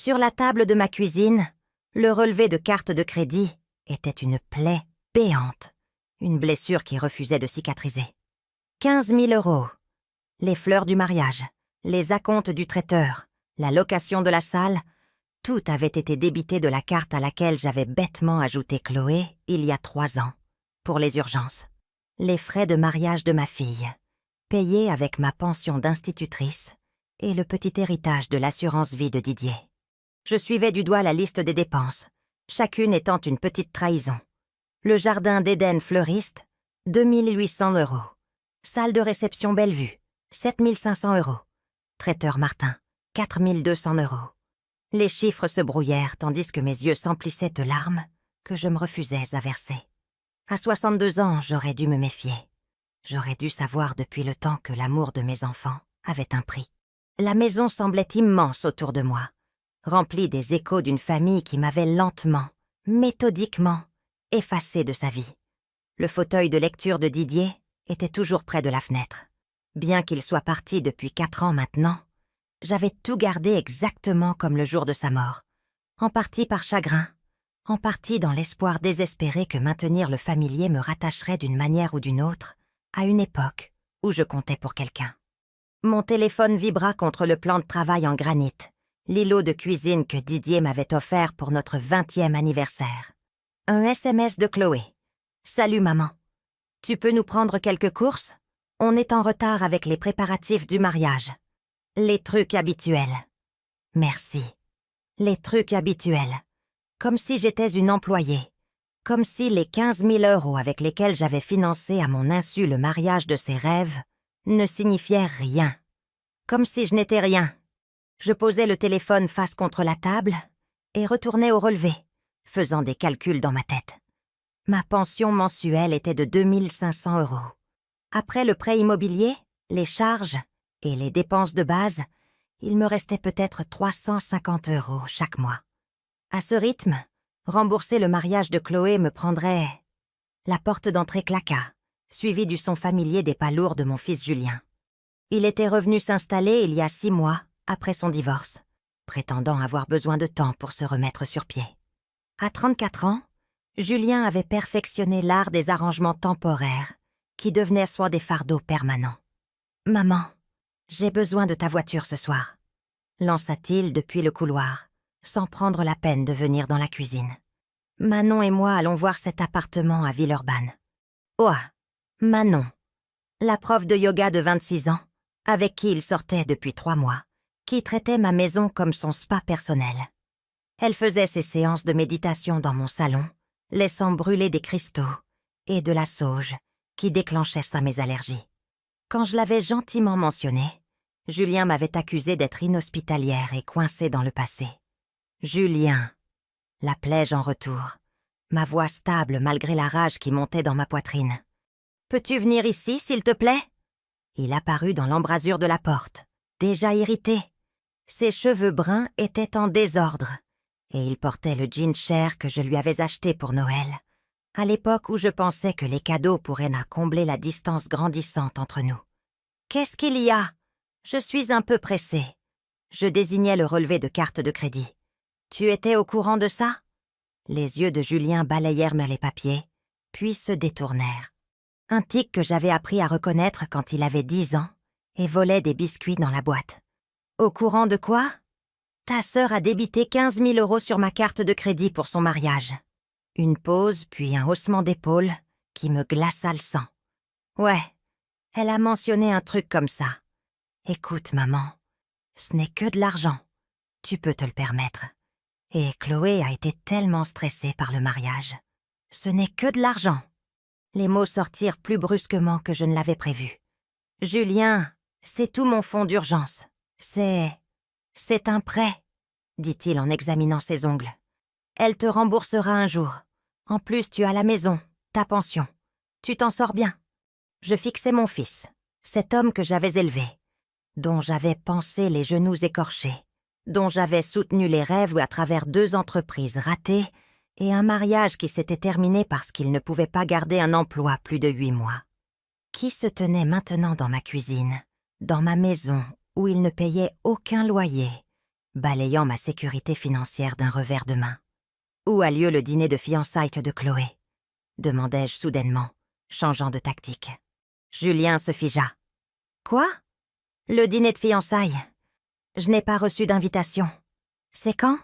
Sur la table de ma cuisine, le relevé de carte de crédit était une plaie béante, une blessure qui refusait de cicatriser. 15 000 €, les fleurs du mariage, les acomptes du traiteur, la location de la salle, tout avait été débité de la carte à laquelle j'avais bêtement ajouté Chloé il y a 3 ans, pour les urgences. Les frais de mariage de ma fille, payés avec ma pension d'institutrice et le petit héritage de l'assurance vie de Didier. Je suivais du doigt la liste des dépenses, chacune étant une petite trahison. Le jardin d'Éden fleuriste, 2 800 €. Salle de réception Bellevue, 7 500 €. Traiteur Martin, 4 200 €. Les chiffres se brouillèrent tandis que mes yeux s'emplissaient de larmes que je me refusais à verser. À 62 ans, j'aurais dû me méfier. J'aurais dû savoir depuis le temps que l'amour de mes enfants avait un prix. La maison semblait immense autour de moi, remplie des échos d'une famille qui m'avait lentement, méthodiquement, effacé de sa vie. Le fauteuil de lecture de Didier était toujours près de la fenêtre. Bien qu'il soit parti depuis 4 ans maintenant, j'avais tout gardé exactement comme le jour de sa mort, en partie par chagrin, en partie dans l'espoir désespéré que maintenir le familier me rattacherait d'une manière ou d'une autre à une époque où je comptais pour quelqu'un. Mon téléphone vibra contre le plan de travail en granit, l'îlot de cuisine que Didier m'avait offert pour notre 20e anniversaire. Un SMS de Chloé. « Salut maman. Tu peux nous prendre quelques courses? On est en retard avec les préparatifs du mariage. Les trucs habituels. » Merci. Les trucs habituels. Comme si j'étais une employée. Comme si les 15 000 € avec lesquels j'avais financé à mon insu le mariage de ses rêves ne signifiaient rien. Comme si je n'étais rien. Je posais le téléphone face contre la table et retournais au relevé, faisant des calculs dans ma tête. Ma pension mensuelle était de 2 500 €. Après le prêt immobilier, les charges et les dépenses de base, il me restait peut-être 350 € chaque mois. À ce rythme, rembourser le mariage de Chloé me prendrait... La porte d'entrée claqua, suivie du son familier des pas lourds de mon fils Julien. Il était revenu s'installer il y a 6 mois, après son divorce, prétendant avoir besoin de temps pour se remettre sur pied. À 34 ans, Julien avait perfectionné l'art des arrangements temporaires qui devenaient soit des fardeaux permanents. « Maman, j'ai besoin de ta voiture ce soir », lança-t-il depuis le couloir, sans prendre la peine de venir dans la cuisine. Manon et moi allons voir cet appartement à Villeurbanne. Oh, Manon, la prof de yoga de 26 ans, avec qui il sortait depuis 3 mois, qui traitait ma maison comme son spa personnel. Elle faisait ses séances de méditation dans mon salon, laissant brûler des cristaux et de la sauge qui déclenchait ça mes allergies. Quand je l'avais gentiment mentionné, Julien m'avait accusé d'être inhospitalière et coincée dans le passé. Julien, l'appelai-je en retour, ma voix stable malgré la rage qui montait dans ma poitrine. « Peux-tu venir ici, s'il te plaît ?» Il apparut dans l'embrasure de la porte, déjà irrité. Ses cheveux bruns étaient en désordre, et il portait le jean cher que je lui avais acheté pour Noël, à l'époque où je pensais que les cadeaux pourraient combler la distance grandissante entre nous. « Qu'est-ce qu'il y a? Je suis un peu pressée. » Je désignais le relevé de carte de crédit. « Tu étais au courant de ça ?» Les yeux de Julien balayèrent les papiers, puis se détournèrent. Un tic que j'avais appris à reconnaître quand il avait 10 ans et volait des biscuits dans la boîte. « Au courant de quoi? Ta sœur a débité 15 000 € sur ma carte de crédit pour son mariage. » Une pause, puis un haussement d'épaule qui me glaça le sang. « Ouais, elle a mentionné un truc comme ça. Écoute, maman, ce n'est que de l'argent. Tu peux te le permettre. Et Chloé a été tellement stressée par le mariage. Ce n'est que de l'argent. » Les mots sortirent plus brusquement que je ne l'avais prévu. « Julien, c'est tout mon fonds d'urgence. C'est un prêt, » dit-il en examinant ses ongles. « Elle te remboursera un jour. En plus, tu as la maison, ta pension. Tu t'en sors bien. » Je fixais mon fils, cet homme que j'avais élevé, dont j'avais pansé les genoux écorchés, dont j'avais soutenu les rêves à travers 2 entreprises ratées et un mariage qui s'était terminé parce qu'il ne pouvait pas garder un emploi plus de 8 mois. Qui se tenait maintenant dans ma cuisine, dans ma maison où il ne payait aucun loyer, balayant ma sécurité financière d'un revers de main. « Où a lieu le dîner de fiançailles de Chloé ?» demandai-je soudainement, changeant de tactique. Julien se figea. « Quoi ? Le dîner de fiançailles ? Je n'ai pas reçu d'invitation. C'est quand ? »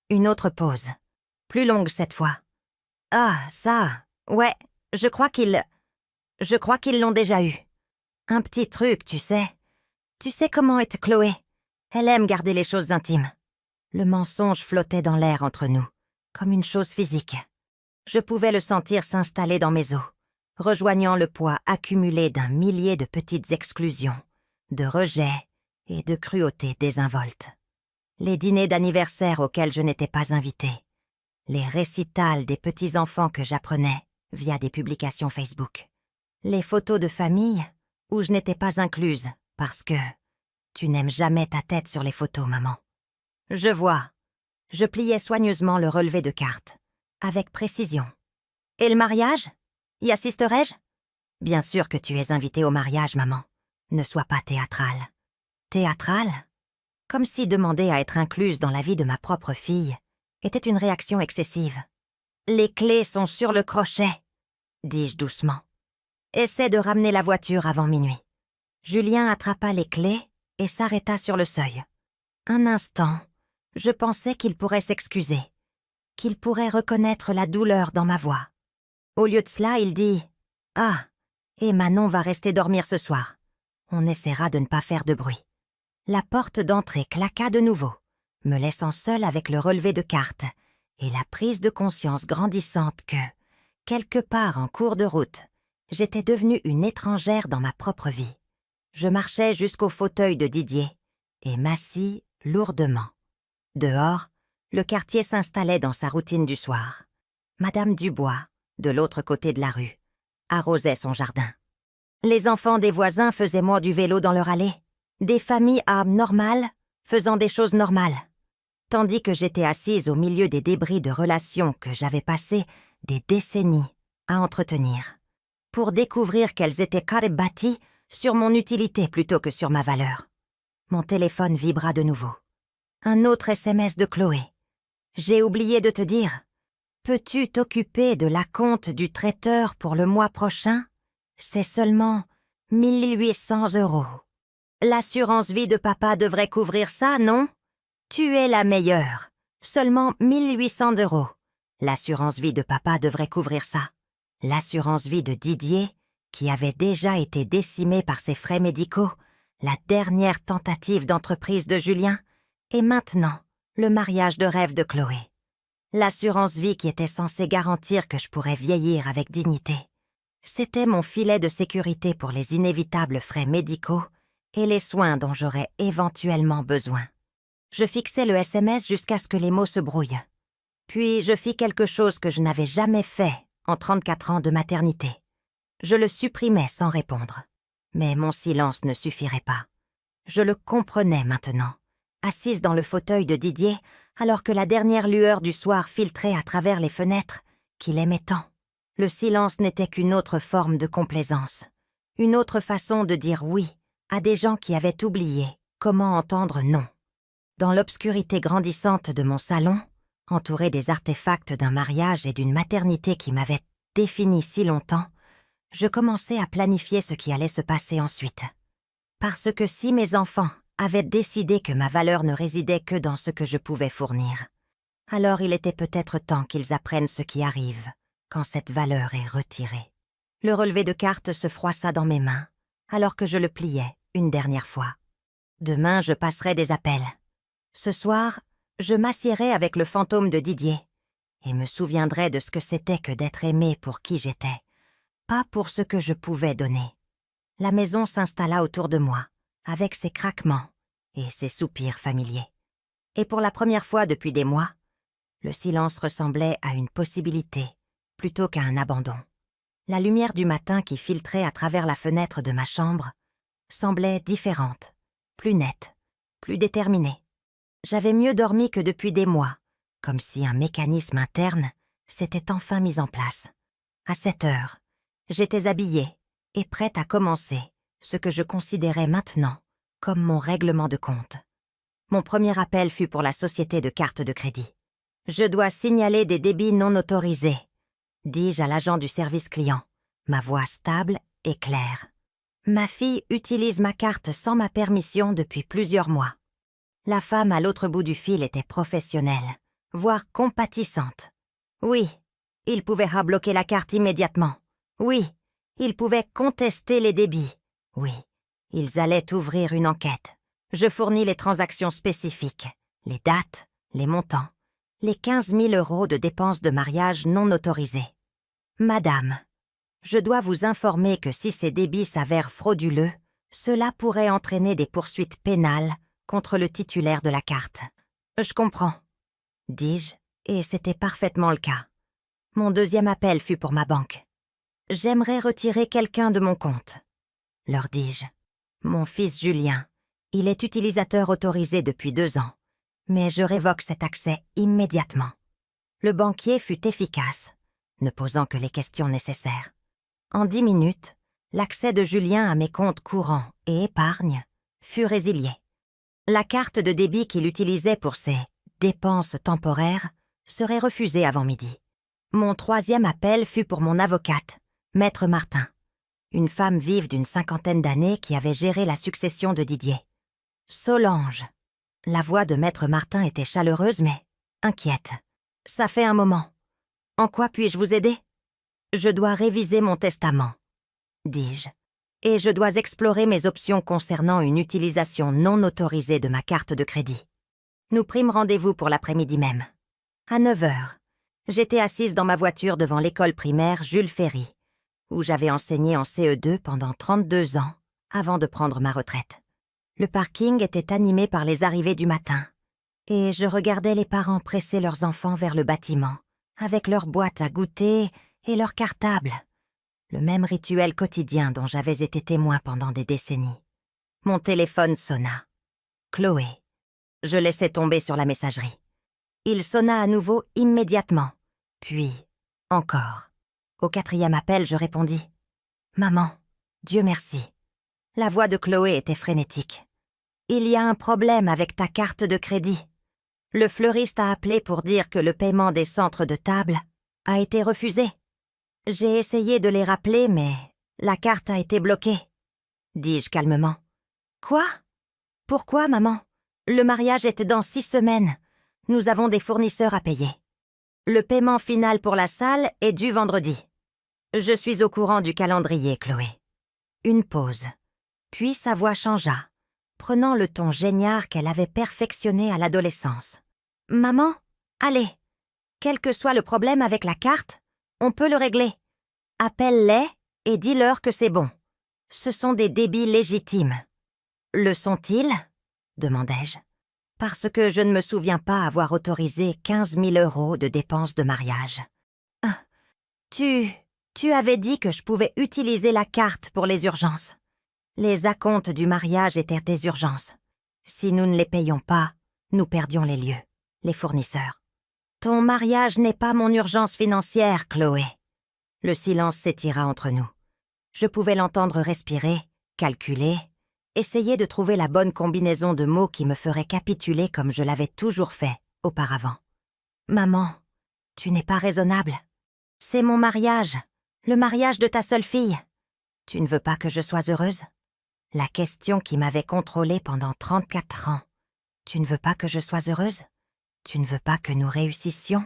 Une autre pause, plus longue cette fois. « Ah, ça, ouais, je crois qu'ils l'ont déjà eu. Un petit truc, tu sais. Tu sais comment est Chloé. Elle aime garder les choses intimes. » Le mensonge flottait dans l'air entre nous, comme une chose physique. Je pouvais le sentir s'installer dans mes os, rejoignant le poids accumulé d'un millier de petites exclusions, de rejets et de cruautés désinvoltes. Les dîners d'anniversaire auxquels je n'étais pas invitée, les récitals des petits-enfants que j'apprenais via des publications Facebook, les photos de famille où je n'étais pas incluse parce que tu n'aimes jamais ta tête sur les photos, maman. Je vois. Je pliais soigneusement le relevé de cartes, avec précision. Et le mariage ? Y assisterai-je ? Bien sûr que tu es invitée au mariage, maman. Ne sois pas théâtrale. Théâtrale ? Comme si demander à être incluse dans la vie de ma propre fille était une réaction excessive. Les clés sont sur le crochet, dis-je doucement. Essaie de ramener la voiture avant minuit. Julien attrapa les clés et s'arrêta sur le seuil. Un instant, je pensais qu'il pourrait s'excuser, qu'il pourrait reconnaître la douleur dans ma voix. Au lieu de cela, il dit « Ah, et Manon va rester dormir ce soir. On essaiera de ne pas faire de bruit. » La porte d'entrée claqua de nouveau, me laissant seule avec le relevé de cartes et la prise de conscience grandissante que, quelque part en cours de route, j'étais devenue une étrangère dans ma propre vie. Je marchais jusqu'au fauteuil de Didier et m'assis lourdement. Dehors, le quartier s'installait dans sa routine du soir. Madame Dubois, de l'autre côté de la rue, arrosait son jardin. Les enfants des voisins faisaient moi du vélo dans leur allée. Des familles âmes normales faisant des choses normales. Tandis que j'étais assise au milieu des débris de relations que j'avais passé des décennies à entretenir, pour découvrir qu'elles étaient bâties sur mon utilité plutôt que sur ma valeur. Mon téléphone vibra de nouveau. Un autre SMS de Chloé. « J'ai oublié de te dire. Peux-tu t'occuper de l'acompte du traiteur pour le mois prochain ? C'est seulement 1800 €. L'assurance vie de papa devrait couvrir ça, non ? Tu es la meilleure. Seulement 1800 €. L'assurance vie de papa devrait couvrir ça. L'assurance vie de Didier, qui avait déjà été décimée par ses frais médicaux, la dernière tentative d'entreprise de Julien, et maintenant, le mariage de rêve de Chloé. L'assurance vie qui était censée garantir que je pourrais vieillir avec dignité. C'était mon filet de sécurité pour les inévitables frais médicaux et les soins dont j'aurais éventuellement besoin. Je fixai le SMS jusqu'à ce que les mots se brouillent. Puis je fis quelque chose que je n'avais jamais fait en 34 ans de maternité. Je le supprimai sans répondre. Mais mon silence ne suffirait pas. Je le comprenais maintenant, assise dans le fauteuil de Didier, alors que la dernière lueur du soir filtrait à travers les fenêtres qu'il aimait tant. Le silence n'était qu'une autre forme de complaisance, une autre façon de dire oui à des gens qui avaient oublié comment entendre non. Dans l'obscurité grandissante de mon salon, entouré des artefacts d'un mariage et d'une maternité qui m'avaient définie si longtemps, je commençais à planifier ce qui allait se passer ensuite. Parce que si mes enfants avaient décidé que ma valeur ne résidait que dans ce que je pouvais fournir, alors il était peut-être temps qu'ils apprennent ce qui arrive quand cette valeur est retirée. Le relevé de cartes se froissa dans mes mains, alors que je le pliais une dernière fois. Demain, je passerai des appels. Ce soir, je m'assierai avec le fantôme de Didier et me souviendrai de ce que c'était que d'être aimée pour qui j'étais, pas pour ce que je pouvais donner. La maison s'installa autour de moi, avec ses craquements et ses soupirs familiers. Et pour la première fois depuis des mois, le silence ressemblait à une possibilité plutôt qu'à un abandon. La lumière du matin qui filtrait à travers la fenêtre de ma chambre semblait différente, plus nette, plus déterminée. J'avais mieux dormi que depuis des mois, comme si un mécanisme interne s'était enfin mis en place. À 7 heures, j'étais habillée et prête à commencer ce que je considérais maintenant comme mon règlement de compte. Mon premier appel fut pour la société de cartes de crédit. « Je dois signaler des débits non autorisés », dis-je à l'agent du service client, ma voix stable et claire. Ma fille utilise ma carte sans ma permission depuis plusieurs mois. La femme à l'autre bout du fil était professionnelle, voire compatissante. Oui, il pouvait rebloquer la carte immédiatement. Oui, il pouvait contester les débits. Oui, ils allaient ouvrir une enquête. Je fournis les transactions spécifiques, les dates, les montants, les 15 000 € de dépenses de mariage non autorisées. Madame, je dois vous informer que si ces débits s'avèrent frauduleux, cela pourrait entraîner des poursuites pénales contre le titulaire de la carte. Je comprends, dis-je, et c'était parfaitement le cas. Mon deuxième appel fut pour ma banque. J'aimerais retirer quelqu'un de mon compte, leur dis-je. Mon fils Julien, il est utilisateur autorisé depuis 2 ans, mais je révoque cet accès immédiatement. Le banquier fut efficace, ne posant que les questions nécessaires. En 10 minutes, l'accès de Julien à mes comptes courants et épargne fut résilié. La carte de débit qu'il utilisait pour ses dépenses temporaires serait refusée avant midi. Mon troisième appel fut pour mon avocate, Maître Martin, une femme vive d'une 50aine d'années qui avait géré la succession de Didier. Solange. La voix de Maître Martin était chaleureuse mais inquiète. « Ça fait un moment. En quoi puis-je vous aider ? » « Je dois réviser mon testament, dis-je, et je dois explorer mes options concernant une utilisation non autorisée de ma carte de crédit. Nous prîmes rendez-vous pour l'après-midi même. À 9 heures, j'étais assise dans ma voiture devant l'école primaire Jules Ferry, où j'avais enseigné en CE2 pendant 32 ans avant de prendre ma retraite. Le parking était animé par les arrivées du matin, et je regardais les parents presser leurs enfants vers le bâtiment, avec leurs boîtes à goûter et leurs cartables. Le même rituel quotidien dont j'avais été témoin pendant des décennies. Mon téléphone sonna. Chloé. Je laissai tomber sur la messagerie. Il sonna à nouveau immédiatement, puis encore. Au 4e appel, je répondis. « Maman, Dieu merci. » La voix de Chloé était frénétique. « Il y a un problème avec ta carte de crédit. Le fleuriste a appelé pour dire que le paiement des centres de table a été refusé. J'ai essayé de les rappeler, mais la carte a été bloquée, » dis-je calmement. « Quoi ? Pourquoi, maman ? Le mariage est dans 6 semaines. Nous avons des fournisseurs à payer. Le paiement final pour la salle est dû vendredi. Je suis au courant du calendrier, Chloé. » Une pause. Puis sa voix changea, prenant le ton génial qu'elle avait perfectionné à l'adolescence. « Maman, allez, quel que soit le problème avec la carte, on peut le régler. Appelle-les et dis-leur que c'est bon. Ce sont des débits légitimes. »« Le sont-ils ? » demandai-je. Parce que je ne me souviens pas avoir autorisé 15 000 € de dépenses de mariage. Ah, tu avais dit que je pouvais utiliser la carte pour les urgences. Les acomptes du mariage étaient des urgences. Si nous ne les payions pas, nous perdions les lieux, les fournisseurs. Ton mariage n'est pas mon urgence financière, Chloé. Le silence s'étira entre nous. Je pouvais l'entendre respirer, calculer, essayer de trouver la bonne combinaison de mots qui me ferait capituler comme je l'avais toujours fait auparavant. Maman, tu n'es pas raisonnable. C'est mon mariage, le mariage de ta seule fille. Tu ne veux pas que je sois heureuse ? La question qui m'avait contrôlée pendant 34 ans. Tu ne veux pas que je sois heureuse ? Tu ne veux pas que nous réussissions ?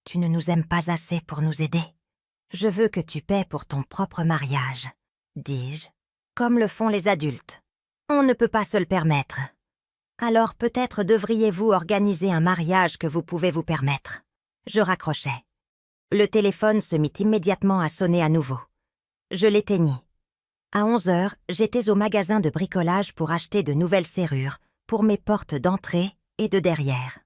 Tu ne nous aimes pas assez pour nous aider ? Je veux que tu paies pour ton propre mariage, dis-je, comme le font les adultes. On ne peut pas se le permettre. Alors peut-être devriez-vous organiser un mariage que vous pouvez vous permettre. Je raccrochai. Le téléphone se mit immédiatement à sonner à nouveau. Je l'éteignis. À 11 heures, j'étais au magasin de bricolage pour acheter de nouvelles serrures pour mes portes d'entrée et de derrière.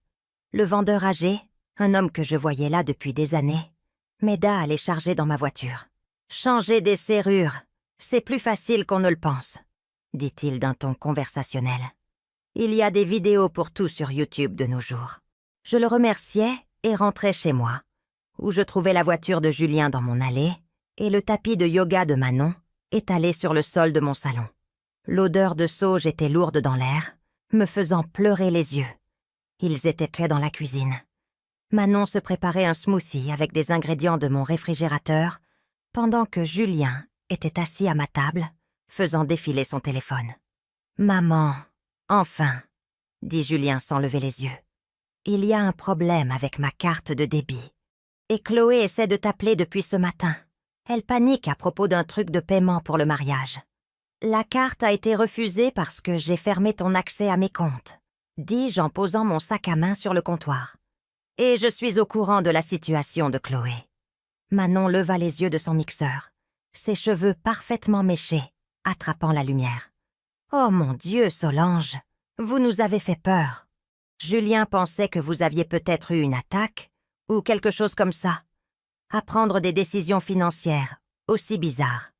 Le vendeur âgé, un homme que je voyais là depuis des années, m'aida à les charger dans ma voiture. « Changer des serrures, c'est plus facile qu'on ne le pense », dit-il d'un ton conversationnel. « Il y a des vidéos pour tout sur YouTube de nos jours. » Je le remerciai et rentrai chez moi, où je trouvais la voiture de Julien dans mon allée et le tapis de yoga de Manon étalé sur le sol de mon salon. L'odeur de sauge était lourde dans l'air, me faisant pleurer les yeux. Ils étaient dans la cuisine. Manon se préparait un smoothie avec des ingrédients de mon réfrigérateur, pendant que Julien était assis à ma table, faisant défiler son téléphone. « Maman, enfin !» dit Julien sans lever les yeux. « Il y a un problème avec ma carte de débit. Et Chloé essaie de t'appeler depuis ce matin. Elle panique à propos d'un truc de paiement pour le mariage. La carte a été refusée parce que j'ai fermé ton accès à mes comptes, dis-je en posant mon sac à main sur le comptoir. Et je suis au courant de la situation de Chloé. » Manon leva les yeux de son mixeur, ses cheveux parfaitement méchés, attrapant la lumière. « Oh mon Dieu, Solange, vous nous avez fait peur. Julien pensait que vous aviez peut-être eu une attaque, ou quelque chose comme ça. À prendre des décisions financières aussi bizarres. »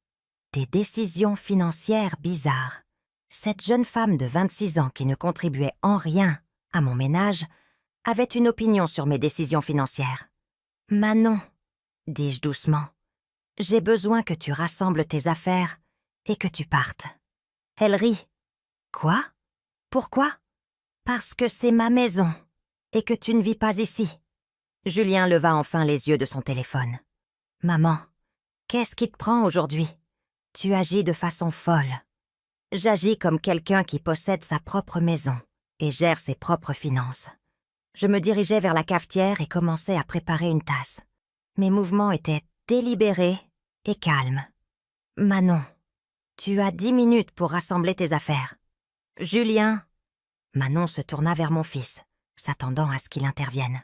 Des décisions financières bizarres. Cette jeune femme de 26 ans qui ne contribuait en rien à mon ménage avait une opinion sur mes décisions financières. « Manon, » dis-je doucement, « j'ai besoin que tu rassembles tes affaires et que tu partes. » Elle rit. « Quoi? Pourquoi? » « Parce que c'est ma maison et que tu ne vis pas ici. » Julien leva enfin les yeux de son téléphone. « Maman, qu'est-ce qui te prend aujourd'hui? Tu agis de façon folle. » J'agis comme quelqu'un qui possède sa propre maison et gère ses propres finances. Je me dirigeais vers la cafetière et commençais à préparer une tasse. Mes mouvements étaient délibérés et calmes. « Manon, tu as 10 minutes pour rassembler tes affaires. »« Julien !» Manon se tourna vers mon fils, s'attendant à ce qu'il intervienne.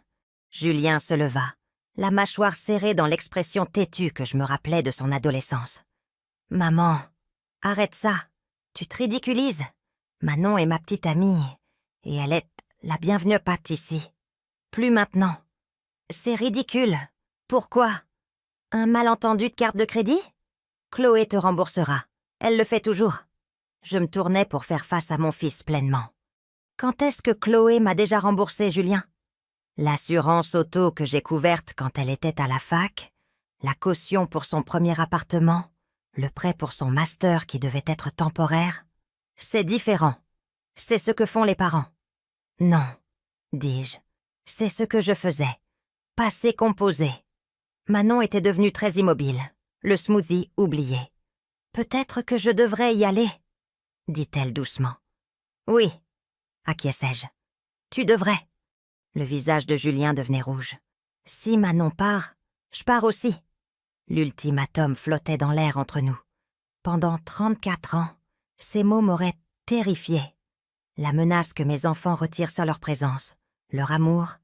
Julien se leva, la mâchoire serrée dans l'expression têtue que je me rappelais de son adolescence. « Maman, arrête ça, tu te ridiculises. Manon est ma petite amie, et elle est la bienvenue Pat ici. Plus maintenant. C'est ridicule. Pourquoi? Un malentendu de carte de crédit? Chloé te remboursera. Elle le fait toujours. » Je me tournais pour faire face à mon fils pleinement. « Quand est-ce que Chloé m'a déjà remboursé, Julien? L'assurance auto que j'ai couverte quand elle était à la fac, la caution pour son premier appartement, le prêt pour son master qui devait être temporaire. C'est différent. C'est ce que font les parents. »« Non, » dis-je, « c'est ce que je faisais. Passé composé. » Manon était devenue très immobile, le smoothie oublié. « Peut-être que je devrais y aller, » dit-elle doucement. « Oui, » acquiesçai-je. « Tu devrais. » Le visage de Julien devenait rouge. « Si Manon part, je pars aussi. » L'ultimatum flottait dans l'air entre nous. Pendant 34 ans, ces mots m'auraient terrifiée. La menace que mes enfants retirent sur leur présence, leur amour,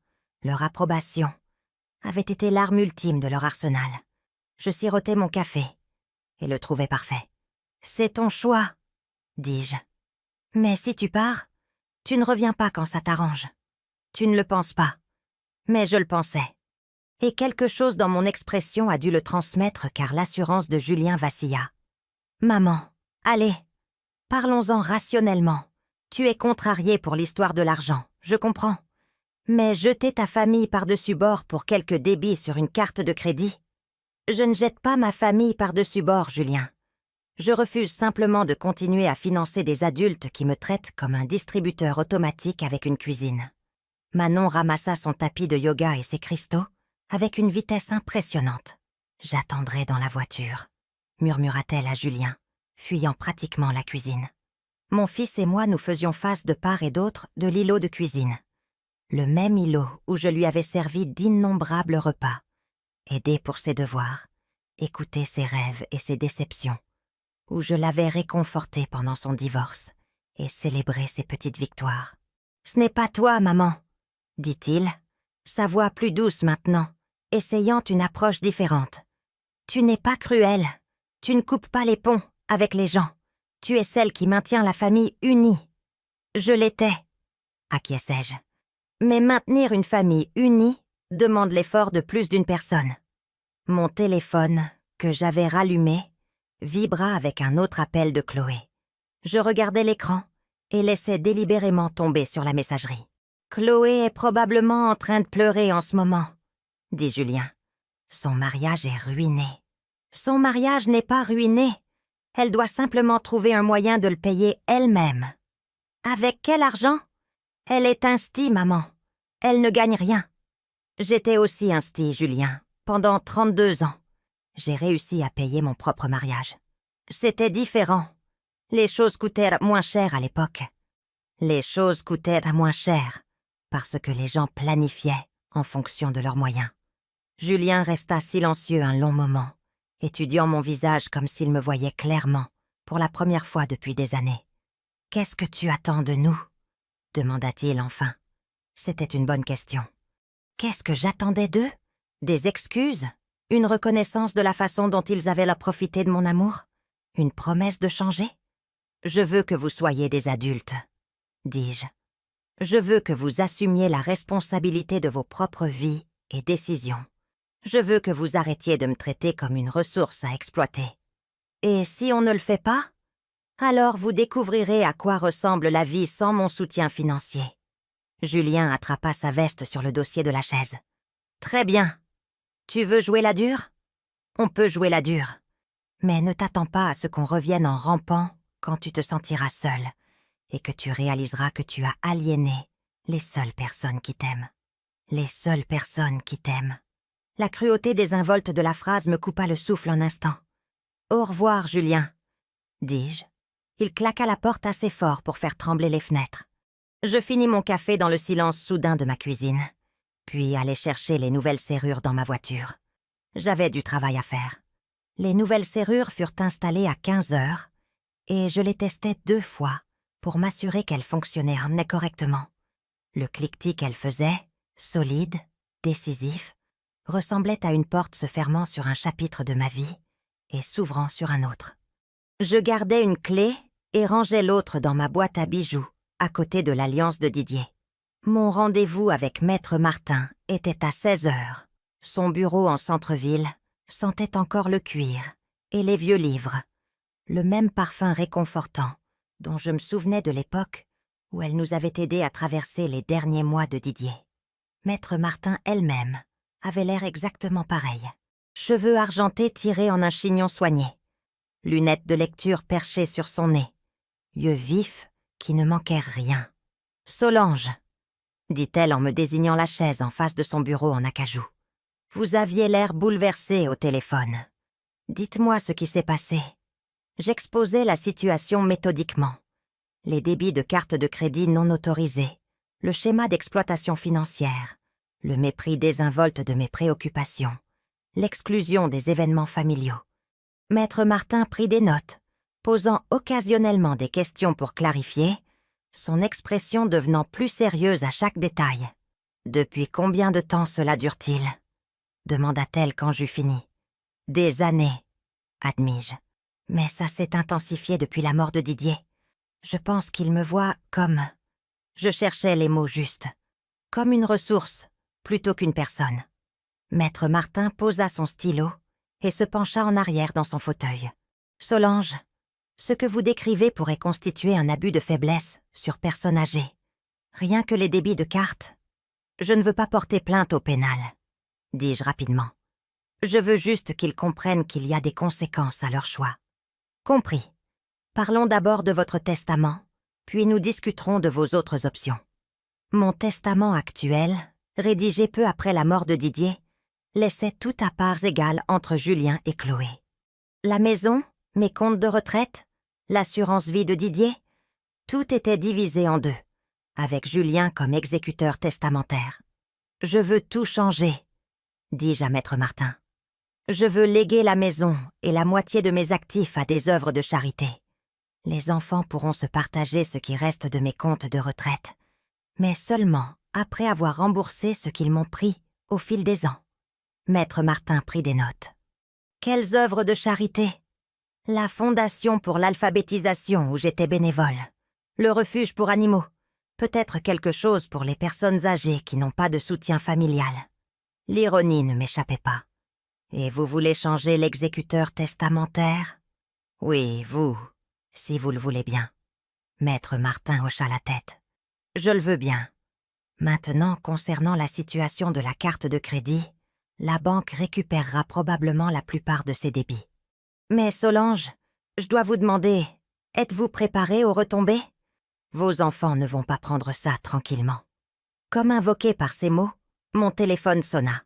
leur approbation, avait été l'arme ultime de leur arsenal. Je sirotais mon café et le trouvais parfait. « C'est ton choix, » dis-je. « Mais si tu pars, tu ne reviens pas quand ça t'arrange. Tu ne le penses pas, mais je le pensais. » Et quelque chose dans mon expression a dû le transmettre car l'assurance de Julien vacilla. « Maman, allez, parlons-en rationnellement. Tu es contrariée pour l'histoire de l'argent, je comprends. Mais jeter ta famille par-dessus bord pour quelques débits sur une carte de crédit? Je ne jette pas ma famille par-dessus bord, Julien. Je refuse simplement de continuer à financer des adultes qui me traitent comme un distributeur automatique avec une cuisine. » Manon ramassa son tapis de yoga et ses cristaux avec une vitesse impressionnante. « J'attendrai dans la voiture, » murmura-t-elle à Julien, fuyant pratiquement la cuisine. Mon fils et moi nous faisions face de part et d'autre de l'îlot de cuisine. Le même îlot où je lui avais servi d'innombrables repas, aidé pour ses devoirs, écouté ses rêves et ses déceptions, où je l'avais réconforté pendant son divorce et célébré ses petites victoires. « Ce n'est pas toi, maman, » dit-il, sa voix plus douce maintenant, essayant une approche différente. « Tu n'es pas cruelle, tu ne coupes pas les ponts avec les gens, tu es celle qui maintient la famille unie. »« Je l'étais, » acquiesçai-je. « Mais maintenir une famille unie demande l'effort de plus d'une personne. » Mon téléphone, que j'avais rallumé, vibra avec un autre appel de Chloé. Je regardais l'écran et laissais délibérément tomber sur la messagerie. « Chloé est probablement en train de pleurer en ce moment, » dit Julien. « Son mariage est ruiné. »« Son mariage n'est pas ruiné. Elle doit simplement trouver un moyen de le payer elle-même. » Avec quel argent? Elle est instie, maman. Elle ne gagne rien. J'étais aussi instie, Julien, pendant 32 ans. J'ai réussi à payer mon propre mariage. C'était différent. Les choses coûtèrent moins cher à l'époque. Les choses coûtèrent moins cher parce que les gens planifiaient en fonction de leurs moyens. Julien resta silencieux un long moment, étudiant mon visage comme s'il me voyait clairement, pour la première fois depuis des années. « Qu'est-ce que tu attends de nous ?» demanda-t-il enfin. C'était une bonne question. Qu'est-ce que j'attendais d'eux? Des excuses? Une reconnaissance de la façon dont ils avaient profité de mon amour? Une promesse de changer? Je veux que vous soyez des adultes, dis-je. Je veux que vous assumiez la responsabilité de vos propres vies et décisions. Je veux que vous arrêtiez de me traiter comme une ressource à exploiter. Et si on ne le fait pas, alors vous découvrirez à quoi ressemble la vie sans mon soutien financier. Julien attrapa sa veste sur le dossier de la chaise. Très bien. Tu veux jouer la dure? On peut jouer la dure. Mais ne t'attends pas à ce qu'on revienne en rampant quand tu te sentiras seul et que tu réaliseras que tu as aliéné les seules personnes qui t'aiment. Les seules personnes qui t'aiment. La cruauté désinvolte de la phrase me coupa le souffle un instant. « Au revoir, Julien », dis-je. Il claqua la porte assez fort pour faire trembler les fenêtres. Je finis mon café dans le silence soudain de ma cuisine, puis allai chercher les nouvelles serrures dans ma voiture. J'avais du travail à faire. Les nouvelles serrures furent installées à 15 heures et je les testai 2 fois pour m'assurer qu'elles fonctionnaient correctement. Le cliquetis qu'elles faisaient, solide, décisif, ressemblait à une porte se fermant sur un chapitre de ma vie et s'ouvrant sur un autre. Je gardais une clé et rangeais l'autre dans ma boîte à bijoux, à côté de l'Alliance de Didier. Mon rendez-vous avec Maître Martin était à 16 heures. Son bureau en centre-ville sentait encore le cuir et les vieux livres, le même parfum réconfortant dont je me souvenais de l'époque où elle nous avait aidés à traverser les derniers mois de Didier. Maître Martin elle-même avait l'air exactement pareil. Cheveux argentés tirés en un chignon soigné, lunettes de lecture perchées sur son nez, yeux vifs qui ne manquèrent rien. « Solange !» dit-elle en me désignant la chaise en face de son bureau en acajou. « Vous aviez l'air bouleversée au téléphone. Dites-moi ce qui s'est passé. » J'exposai la situation méthodiquement. Les débits de cartes de crédit non autorisés, le schéma d'exploitation financière, le mépris désinvolte de mes préoccupations, l'exclusion des événements familiaux. Maître Martin prit des notes, posant occasionnellement des questions pour clarifier, son expression devenant plus sérieuse à chaque détail. « Depuis combien de temps cela dure-t-il » demanda-t-elle quand j'eus fini. « Des années, admis-je. Mais ça s'est intensifié depuis la mort de Didier. Je pense qu'il me voit comme... » Je cherchais les mots justes. Comme une ressource, plutôt qu'une personne. Maître Martin posa son stylo et se pencha en arrière dans son fauteuil. « Solange, ce que vous décrivez pourrait constituer un abus de faiblesse sur personne âgée. Rien que les débits de cartes. Je ne veux pas porter plainte au pénal, dis-je rapidement. Je veux juste qu'ils comprennent qu'il y a des conséquences à leur choix. Compris. Parlons d'abord de votre testament, puis nous discuterons de vos autres options. Mon testament actuel, rédigé peu après la mort de Didier, laissait tout à parts égales entre Julien et Chloé. La maison, mes comptes de retraite, l'assurance vie de Didier, tout était divisé en 2, avec Julien comme exécuteur testamentaire. Je veux tout changer, dis-je à Maître Martin. Je veux léguer la maison et la moitié de mes actifs à des œuvres de charité. Les enfants pourront se partager ce qui reste de mes comptes de retraite, mais seulement après avoir remboursé ce qu'ils m'ont pris au fil des ans. Maître Martin prit des notes. Quelles œuvres de charité? La Fondation pour l'alphabétisation où j'étais bénévole. Le refuge pour animaux. Peut-être quelque chose pour les personnes âgées qui n'ont pas de soutien familial. L'ironie ne m'échappait pas. Et vous voulez changer l'exécuteur testamentaire? Oui, vous, si vous le voulez bien. Maître Martin hocha la tête. Je le veux bien. Maintenant, concernant la situation de la carte de crédit, la banque récupérera probablement la plupart de ses débits. Mais Solange, je dois vous demander, êtes-vous préparée aux retombées? Vos enfants ne vont pas prendre ça tranquillement. » Comme invoqué par ces mots, mon téléphone sonna.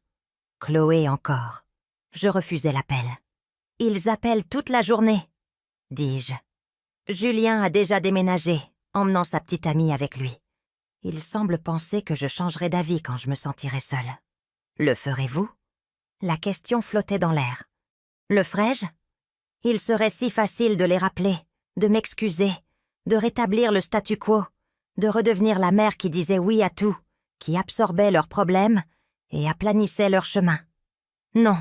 Chloé encore. Je refusai l'appel. « Ils appellent toute la journée, » dis-je. Julien a déjà déménagé, emmenant sa petite amie avec lui. Il semble penser que je changerai d'avis quand je me sentirai seule. Le ferez-vous ? La question flottait dans l'air. Le ferai-je ? Il serait si facile de les rappeler, de m'excuser, de rétablir le statu quo, de redevenir la mère qui disait oui à tout, qui absorbait leurs problèmes et aplanissait leur chemin. Non,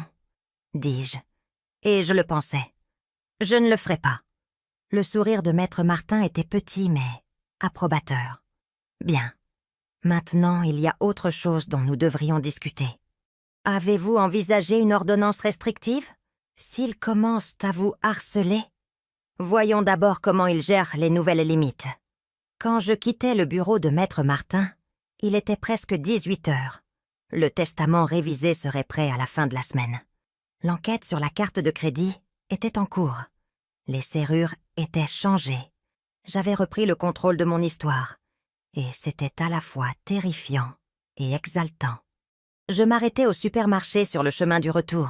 dis-je, et je le pensais. Je ne le ferai pas. Le sourire de maître Martin était petit mais approbateur. Bien. Maintenant, il y a autre chose dont nous devrions discuter. Avez-vous envisagé une ordonnance restrictive ? S'ils commencent à vous harceler, voyons d'abord comment ils gèrent les nouvelles limites. Quand je quittais le bureau de maître Martin, il était presque 18 heures. Le testament révisé serait prêt à la fin de la semaine. L'enquête sur la carte de crédit était en cours. Les serrures étaient changées. J'avais repris le contrôle de mon histoire. Et c'était à la fois terrifiant et exaltant. Je m'arrêtais au supermarché sur le chemin du retour,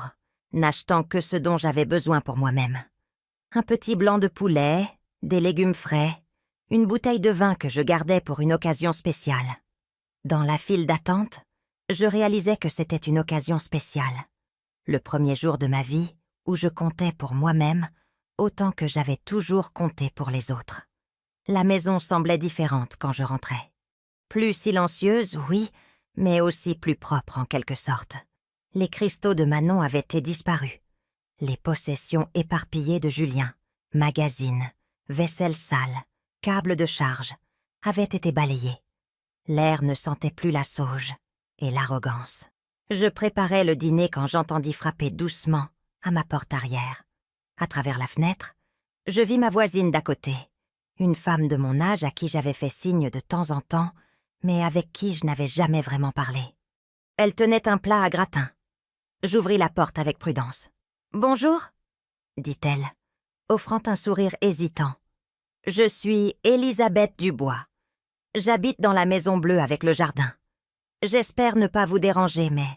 n'achetant que ce dont j'avais besoin pour moi-même. Un petit blanc de poulet, des légumes frais, une bouteille de vin que je gardais pour une occasion spéciale. Dans la file d'attente, je réalisais que c'était une occasion spéciale. Le premier jour de ma vie où je comptais pour moi-même autant que j'avais toujours compté pour les autres. La maison semblait différente quand je rentrais. Plus silencieuse, oui, mais aussi plus propre en quelque sorte. Les cristaux de Manon avaient disparu. Les possessions éparpillées de Julien, magazines, vaisselle sale, câbles de charge, avaient été balayées. L'air ne sentait plus la sauge et l'arrogance. Je préparais le dîner quand j'entendis frapper doucement à ma porte arrière. À travers la fenêtre, je vis ma voisine d'à côté. Une femme de mon âge à qui j'avais fait signe de temps en temps, mais avec qui je n'avais jamais vraiment parlé. Elle tenait un plat à gratin. J'ouvris la porte avec prudence. « Bonjour » dit-elle, offrant un sourire hésitant. « Je suis Elisabeth Dubois. J'habite dans la maison bleue avec le jardin. J'espère ne pas vous déranger, mais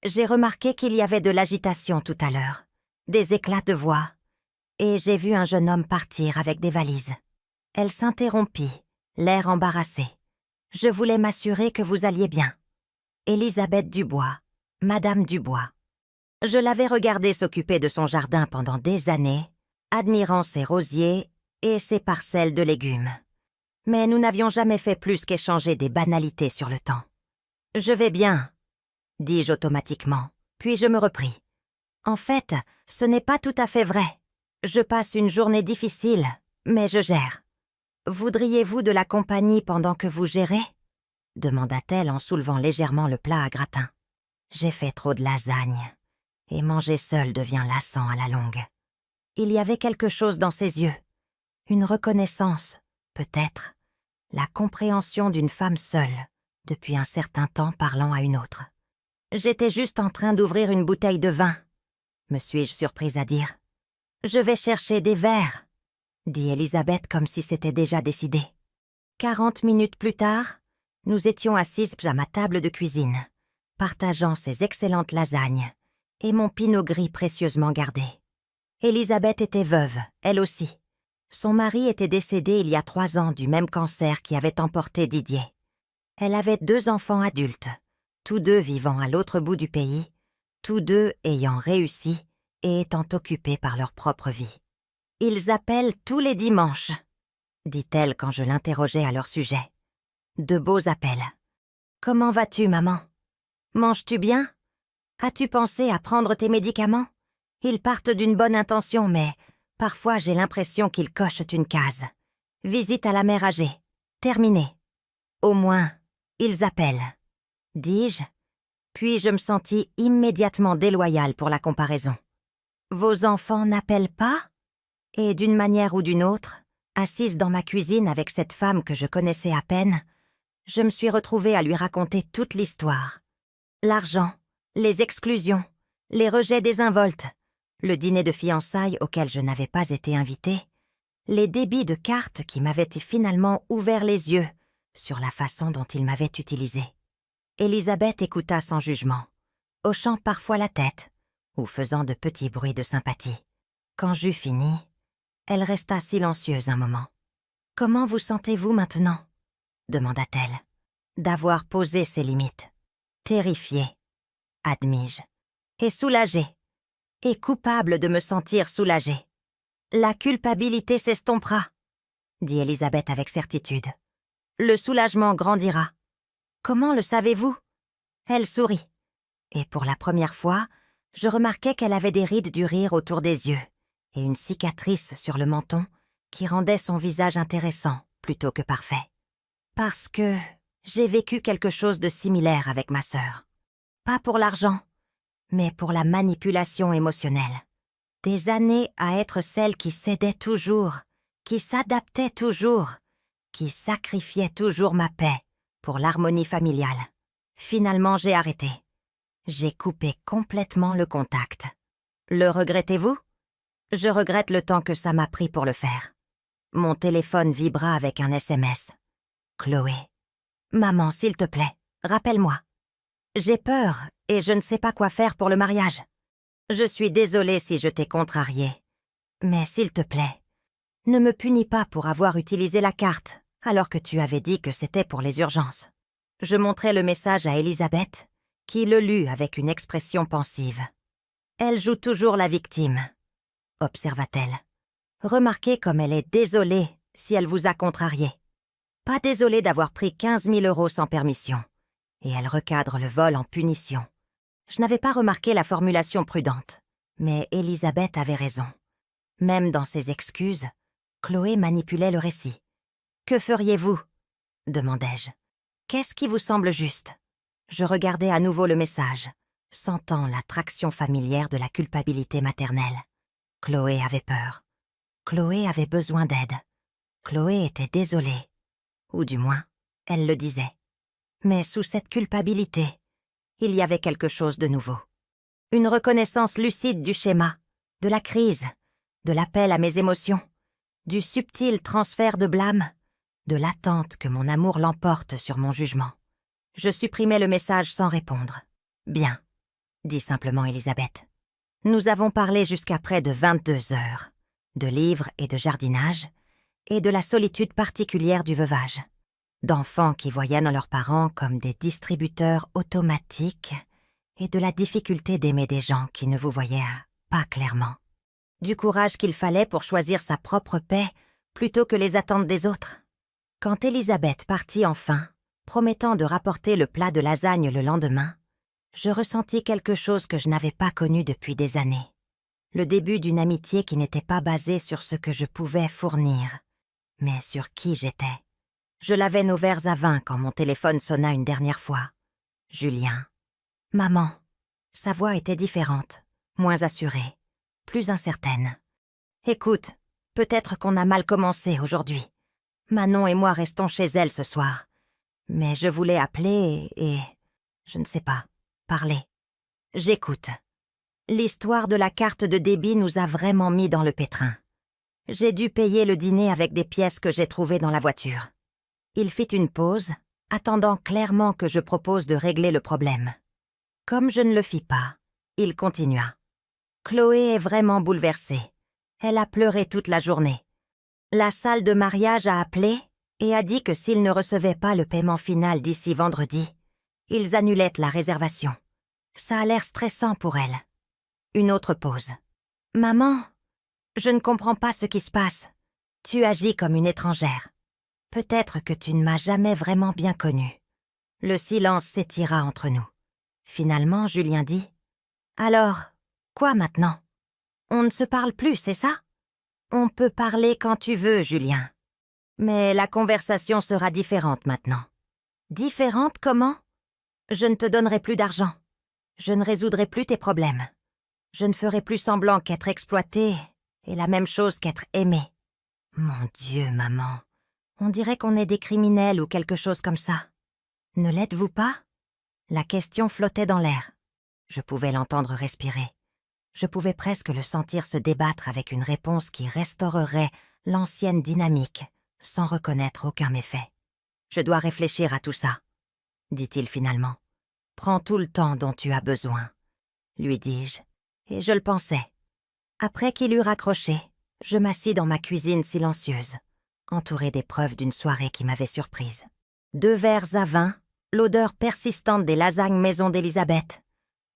j'ai remarqué qu'il y avait de l'agitation tout à l'heure, des éclats de voix, et j'ai vu un jeune homme partir avec des valises. » Elle s'interrompit, l'air embarrassé. Je voulais m'assurer que vous alliez bien. Elisabeth Dubois, Madame Dubois. Je l'avais regardée s'occuper de son jardin pendant des années, admirant ses rosiers et ses parcelles de légumes. Mais nous n'avions jamais fait plus qu'échanger des banalités sur le temps. « Je vais bien », dis-je automatiquement, puis je me repris. « En fait, ce n'est pas tout à fait vrai. Je passe une journée difficile, mais je gère. » « Voudriez-vous de la compagnie pendant que vous gérez ?» demanda-t-elle en soulevant légèrement le plat à gratin. J'ai fait trop de lasagne, et manger seul devient lassant à la longue. Il y avait quelque chose dans ses yeux, une reconnaissance, peut-être, la compréhension d'une femme seule, depuis un certain temps parlant à une autre. J'étais juste en train d'ouvrir une bouteille de vin, me suis-je surprise à dire. Je vais chercher des verres, dit Elisabeth comme si c'était déjà décidé. 40 minutes plus tard, nous étions assises à ma table de cuisine, partageant ces excellentes lasagnes et mon pinot gris précieusement gardé. Elisabeth était veuve, elle aussi. Son mari était décédé il y a 3 ans du même cancer qui avait emporté Didier. Elle avait 2 enfants adultes, tous 2 vivant à l'autre bout du pays, tous 2 ayant réussi et étant occupés par leur propre vie. « Ils appellent tous les dimanches », dit-elle quand je l'interrogeais à leur sujet. De beaux appels. « Comment vas-tu, maman ? Manges-tu bien ? As-tu pensé à prendre tes médicaments ? Ils partent d'une bonne intention, mais parfois j'ai l'impression qu'ils cochent une case. Visite à la mère âgée. Terminé. Au moins, ils appellent. » dis-je, puis je me sentis immédiatement déloyale pour la comparaison. « Vos enfants n'appellent pas ? » Et d'une manière ou d'une autre, assise dans ma cuisine avec cette femme que je connaissais à peine, je me suis retrouvée à lui raconter toute l'histoire. L'argent, les exclusions, les rejets désinvoltes, le dîner de fiançailles auquel je n'avais pas été invitée, les débits de cartes qui m'avaient finalement ouvert les yeux sur la façon dont il m'avait utilisé. Élisabeth écouta sans jugement, hochant parfois la tête ou faisant de petits bruits de sympathie. Quand j'eus fini, elle resta silencieuse un moment. « Comment vous sentez-vous maintenant ?» demanda-t-elle. D'avoir posé ses limites. Terrifiée, admis-je, et soulagée, et coupable de me sentir soulagée. La culpabilité s'estompera, dit Élisabeth avec certitude. Le soulagement grandira. Comment le savez-vous ? Elle sourit, et pour la première fois, je remarquai qu'elle avait des rides du rire autour des yeux et une cicatrice sur le menton qui rendait son visage intéressant plutôt que parfait. Parce que j'ai vécu quelque chose de similaire avec ma sœur. Pas pour l'argent, mais pour la manipulation émotionnelle. Des années à être celle qui cédait toujours, qui s'adaptait toujours, qui sacrifiait toujours ma paix pour l'harmonie familiale. Finalement, j'ai arrêté. J'ai coupé complètement le contact. Le regrettez-vous ? Je regrette le temps que ça m'a pris pour le faire. Mon téléphone vibra avec un SMS. Chloé. Maman, s'il te plaît, rappelle-moi. J'ai peur et je ne sais pas quoi faire pour le mariage. Je suis désolée si je t'ai contrariée. Mais s'il te plaît, ne me punis pas pour avoir utilisé la carte alors que tu avais dit que c'était pour les urgences. Je montrai le message à Élisabeth, qui le lut avec une expression pensive. Elle joue toujours la victime, observa-t-elle. Remarquez comme elle est désolée si elle vous a contrarié. Pas désolée d'avoir pris 15 000 € sans permission. Et elle recadre le vol en punition. Je n'avais pas remarqué la formulation prudente, mais Élisabeth avait raison. Même dans ses excuses, Chloé manipulait le récit. « Que feriez-vous » demandai-je. « Qu'est-ce qui vous semble juste ?» Je regardai à nouveau le message, sentant la traction familière de la culpabilité maternelle. Chloé avait peur. Chloé avait besoin d'aide. Chloé était désolée. Ou du moins, elle le disait. Mais sous cette culpabilité, il y avait quelque chose de nouveau. Une reconnaissance lucide du schéma, de la crise, de l'appel à mes émotions, du subtil transfert de blâme, de l'attente que mon amour l'emporte sur mon jugement. Je supprimai le message sans répondre. « Bien », dit simplement Élisabeth. Nous avons parlé jusqu'à près de 22 heures, de livres et de jardinage, et de la solitude particulière du veuvage, d'enfants qui voyaient dans leurs parents comme des distributeurs automatiques, et de la difficulté d'aimer des gens qui ne vous voyaient pas clairement, du courage qu'il fallait pour choisir sa propre paix plutôt que les attentes des autres. Quand Élisabeth partit enfin, promettant de rapporter le plat de lasagne le lendemain, je ressentis quelque chose que je n'avais pas connu depuis des années. Le début d'une amitié qui n'était pas basée sur ce que je pouvais fournir, mais sur qui j'étais. Je lavais nos verres à vin quand mon téléphone sonna une dernière fois. Julien. Maman. Sa voix était différente, moins assurée, plus incertaine. Écoute, peut-être qu'on a mal commencé aujourd'hui. Manon et moi restons chez elle ce soir. Mais je voulais appeler et... je ne sais pas, parler. J'écoute. L'histoire de la carte de débit nous a vraiment mis dans le pétrin. J'ai dû payer le dîner avec des pièces que j'ai trouvées dans la voiture. Il fit une pause, attendant clairement que je propose de régler le problème. Comme je ne le fis pas, il continua. Chloé est vraiment bouleversée. Elle a pleuré toute la journée. La salle de mariage a appelé et a dit que s'ils ne recevaient pas le paiement final d'ici vendredi, ils annulaient la réservation. Ça a l'air stressant pour elle. Une autre pause. « Maman, je ne comprends pas ce qui se passe. Tu agis comme une étrangère. Peut-être que tu ne m'as jamais vraiment bien connue. » Le silence s'étira entre nous. Finalement, Julien dit « Alors, quoi maintenant ? On ne se parle plus, c'est ça ? On peut parler quand tu veux, Julien. Mais la conversation sera différente maintenant. » Différente comment ? Je ne te donnerai plus d'argent. Je ne résoudrai plus tes problèmes. Je ne ferai plus semblant qu'être exploitée est la même chose qu'être aimée. Mon Dieu, maman, on dirait qu'on est des criminels ou quelque chose comme ça. Ne l'êtes-vous pas ? La question flottait dans l'air. Je pouvais l'entendre respirer. Je pouvais presque le sentir se débattre avec une réponse qui restaurerait l'ancienne dynamique, sans reconnaître aucun méfait. « Je dois réfléchir à tout ça, dit-il finalement. « Prends tout le temps dont tu as besoin, lui dis-je, et je le pensais. » Après qu'il eut raccroché, je m'assis dans ma cuisine silencieuse, entourée des preuves d'une soirée qui m'avait surprise. 2 verres à vin, l'odeur persistante des lasagnes maison d'Élisabeth,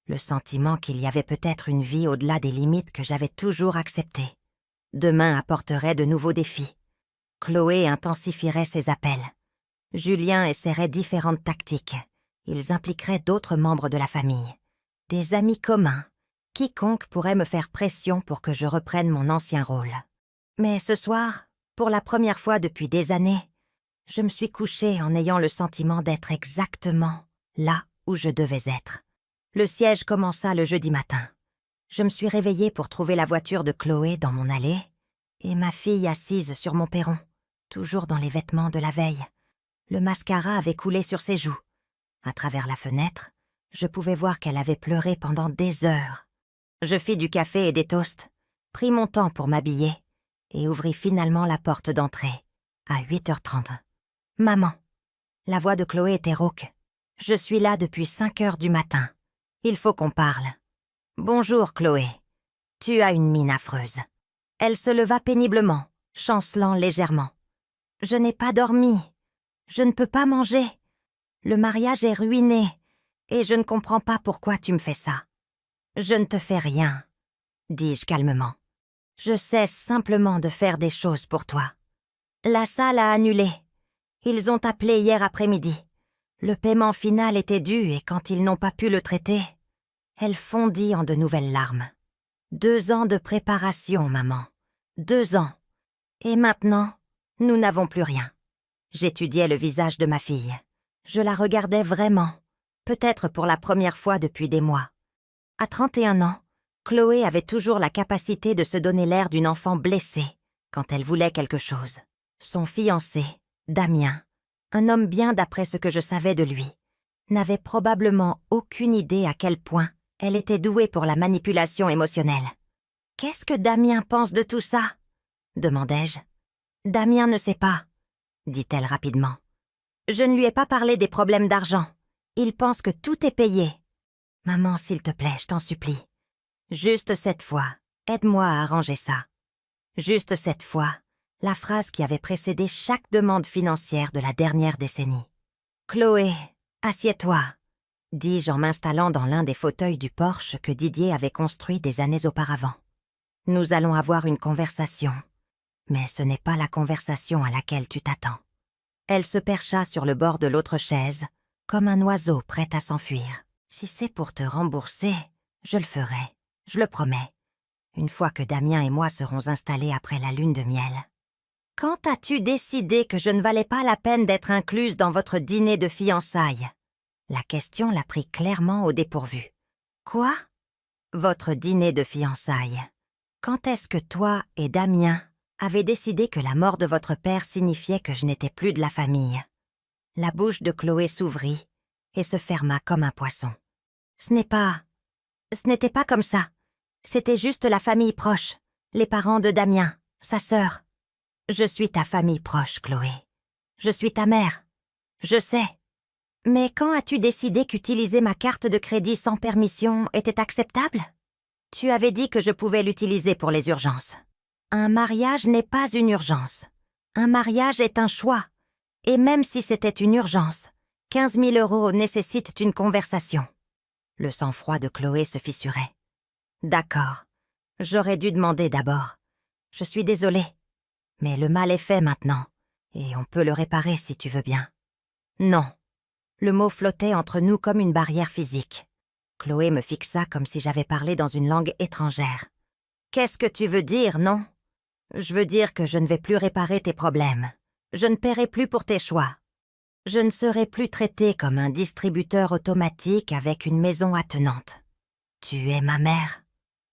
le sentiment qu'il y avait peut-être une vie au-delà des limites que j'avais toujours acceptées. Demain apporterait de nouveaux défis. Chloé intensifierait ses appels. Julien essaierait différentes tactiques. Ils impliqueraient d'autres membres de la famille, des amis communs. Quiconque pourrait me faire pression pour que je reprenne mon ancien rôle. Mais ce soir, pour la première fois depuis des années, je me suis couchée en ayant le sentiment d'être exactement là où je devais être. Le siège commença le jeudi matin. Je me suis réveillée pour trouver la voiture de Chloé dans mon allée et ma fille assise sur mon perron, toujours dans les vêtements de la veille. Le mascara avait coulé sur ses joues. À travers la fenêtre, je pouvais voir qu'elle avait pleuré pendant des heures. Je fis du café et des toasts, pris mon temps pour m'habiller et ouvris finalement la porte d'entrée, à 8h30. « Maman !» La voix de Chloé était rauque. « Je suis là depuis 5h du matin. Il faut qu'on parle. »« Bonjour, Chloé. Tu as une mine affreuse. » Elle se leva péniblement, chancelant légèrement. « Je n'ai pas dormi. Je ne peux pas manger. Le mariage est ruiné et je ne comprends pas pourquoi tu me fais ça. » « Je ne te fais rien, » dis-je calmement. « Je cesse simplement de faire des choses pour toi. » La salle a annulé. Ils ont appelé hier après-midi. Le paiement final était dû et quand ils n'ont pas pu le traiter, elle fondit en de nouvelles larmes. 2 ans de préparation, maman. 2 ans. Et maintenant, nous n'avons plus rien. J'étudiais le visage de ma fille. Je la regardais vraiment, peut-être pour la première fois depuis des mois. À 31 ans, Chloé avait toujours la capacité de se donner l'air d'une enfant blessée quand elle voulait quelque chose. Son fiancé, Damien, un homme bien d'après ce que je savais de lui, n'avait probablement aucune idée à quel point elle était douée pour la manipulation émotionnelle. « Qu'est-ce que Damien pense de tout ça ?» demandai-je. « Damien ne sait pas, » dit-elle rapidement. « Je ne lui ai pas parlé des problèmes d'argent. Il pense que tout est payé. » « Maman, s'il te plaît, je t'en supplie. Juste cette fois, aide-moi à arranger ça. » Juste cette fois, la phrase qui avait précédé chaque demande financière de la dernière décennie. « Chloé, assieds-toi, » dis-je en m'installant dans l'un des fauteuils du Porsche que Didier avait construit des années auparavant. « Nous allons avoir une conversation, mais ce n'est pas la conversation à laquelle tu t'attends. » Elle se percha sur le bord de l'autre chaise, comme un oiseau prêt à s'enfuir. « Si c'est pour te rembourser, je le ferai, je le promets, une fois que Damien et moi serons installés après la lune de miel. » « Quand as-tu décidé que je ne valais pas la peine d'être incluse dans votre dîner de fiançailles ?» La question l'a pris clairement au dépourvu. « Quoi ? » ?»« Votre dîner de fiançailles. Quand est-ce que toi et Damien avez décidé que la mort de votre père signifiait que je n'étais plus de la famille ?» La bouche de Chloé s'ouvrit et se ferma comme un poisson. « Ce n'était pas comme ça. C'était juste la famille proche, les parents de Damien, sa sœur. » « Je suis ta famille proche, Chloé. Je suis ta mère. Je sais. Mais quand as-tu décidé qu'utiliser ma carte de crédit sans permission était acceptable ? Tu avais dit que je pouvais l'utiliser pour les urgences. Un mariage n'est pas une urgence. Un mariage est un choix. Et même si c'était une urgence, 15 000 € nécessitent une conversation. » Le sang-froid de Chloé se fissurait. « D'accord. J'aurais dû demander d'abord. Je suis désolée. Mais le mal est fait maintenant, et on peut le réparer si tu veux bien. » « Non. » Le mot flottait entre nous comme une barrière physique. Chloé me fixa comme si j'avais parlé dans une langue étrangère. « Qu'est-ce que tu veux dire, non ? » « Je veux dire que je ne vais plus réparer tes problèmes. Je ne paierai plus pour tes choix. Je ne serai plus traité comme un distributeur automatique avec une maison attenante. Tu es ma mère ? »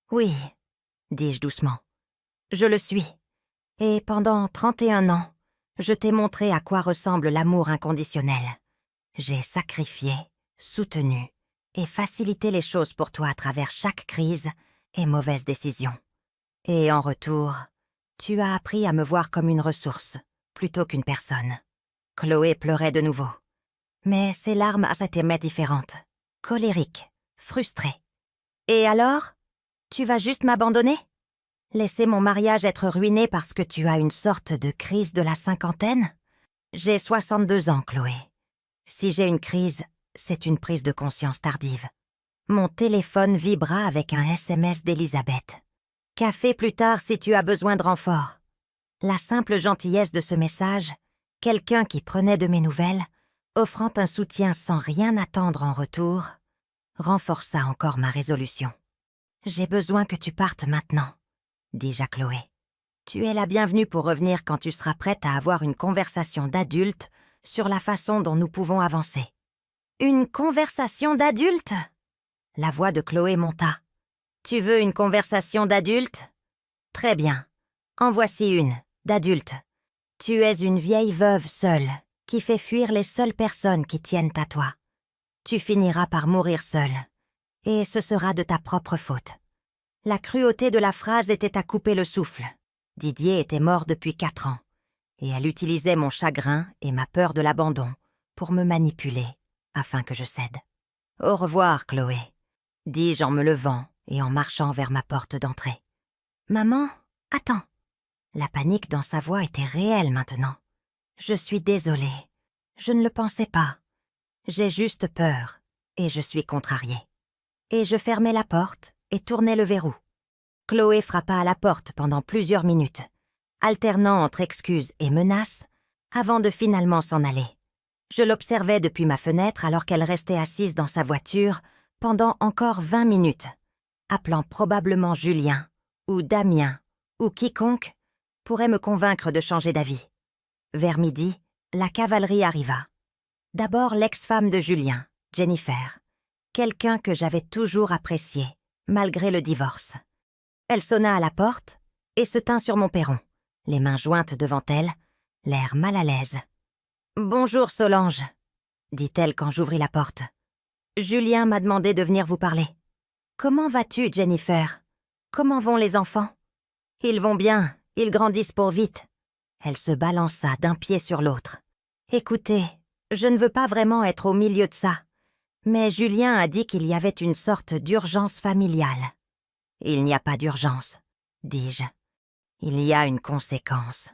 « Oui, » dis-je doucement. « Je le suis. Et pendant 31 ans, je t'ai montré à quoi ressemble l'amour inconditionnel. J'ai sacrifié, soutenu et facilité les choses pour toi à travers chaque crise et mauvaise décision. Et en retour, Tu as appris à me voir comme une ressource, plutôt qu'une personne. » Chloé pleurait de nouveau. Mais ses larmes étaient différentes, colériques, frustrées. « Et alors? Tu vas juste m'abandonner? Laisser mon mariage être ruiné parce que tu as une sorte de crise de la cinquantaine? J'ai 62 ans, Chloé. Si j'ai une crise, c'est une prise de conscience tardive. » Mon téléphone vibra avec un SMS d'Elisabeth. « Café plus tard si tu as besoin de renfort. » La simple gentillesse de ce message, quelqu'un qui prenait de mes nouvelles, offrant un soutien sans rien attendre en retour, renforça encore ma résolution. « J'ai besoin que tu partes maintenant, » dis-je à Chloé. « Tu es la bienvenue pour revenir quand tu seras prête à avoir une conversation d'adulte sur la façon dont nous pouvons avancer. » « Une conversation d'adulte ?» La voix de Chloé monta. « Tu veux une conversation d'adulte? Très bien. En voici une, d'adulte. Tu es une vieille veuve seule, qui fait fuir les seules personnes qui tiennent à toi. Tu finiras par mourir seule, et ce sera de ta propre faute. » La cruauté de la phrase était à couper le souffle. Didier était mort depuis 4 ans, et elle utilisait mon chagrin et ma peur de l'abandon pour me manipuler, afin que je cède. « Au revoir, Chloé, » dis-je en me levant et en marchant vers ma porte d'entrée. « Maman, attends !» La panique dans sa voix était réelle maintenant. « Je suis désolée. Je ne le pensais pas. J'ai juste peur, et je suis contrariée. » Et je fermai la porte et tournai le verrou. Chloé frappa à la porte pendant plusieurs minutes, alternant entre excuses et menaces, avant de finalement s'en aller. Je l'observais depuis ma fenêtre alors qu'elle restait assise dans sa voiture pendant encore 20 minutes, appelant probablement Julien, ou Damien, ou quiconque pourrait me convaincre de changer d'avis. Vers midi, la cavalerie arriva. D'abord l'ex-femme de Julien, Jennifer, quelqu'un que j'avais toujours apprécié, malgré le divorce. Elle sonna à la porte et se tint sur mon perron, les mains jointes devant elle, l'air mal à l'aise. « Bonjour Solange, » dit-elle quand j'ouvris la porte. « Julien m'a demandé de venir vous parler. »« Comment vas-tu, Jennifer? Comment vont les enfants? »« Ils vont bien, ils grandissent pour vite. » Elle se balança d'un pied sur l'autre. « Écoutez, je ne veux pas vraiment être au milieu de ça, mais Julien a dit qu'il y avait une sorte d'urgence familiale. »« Il n'y a pas d'urgence, » dis-je. « Il y a une conséquence. »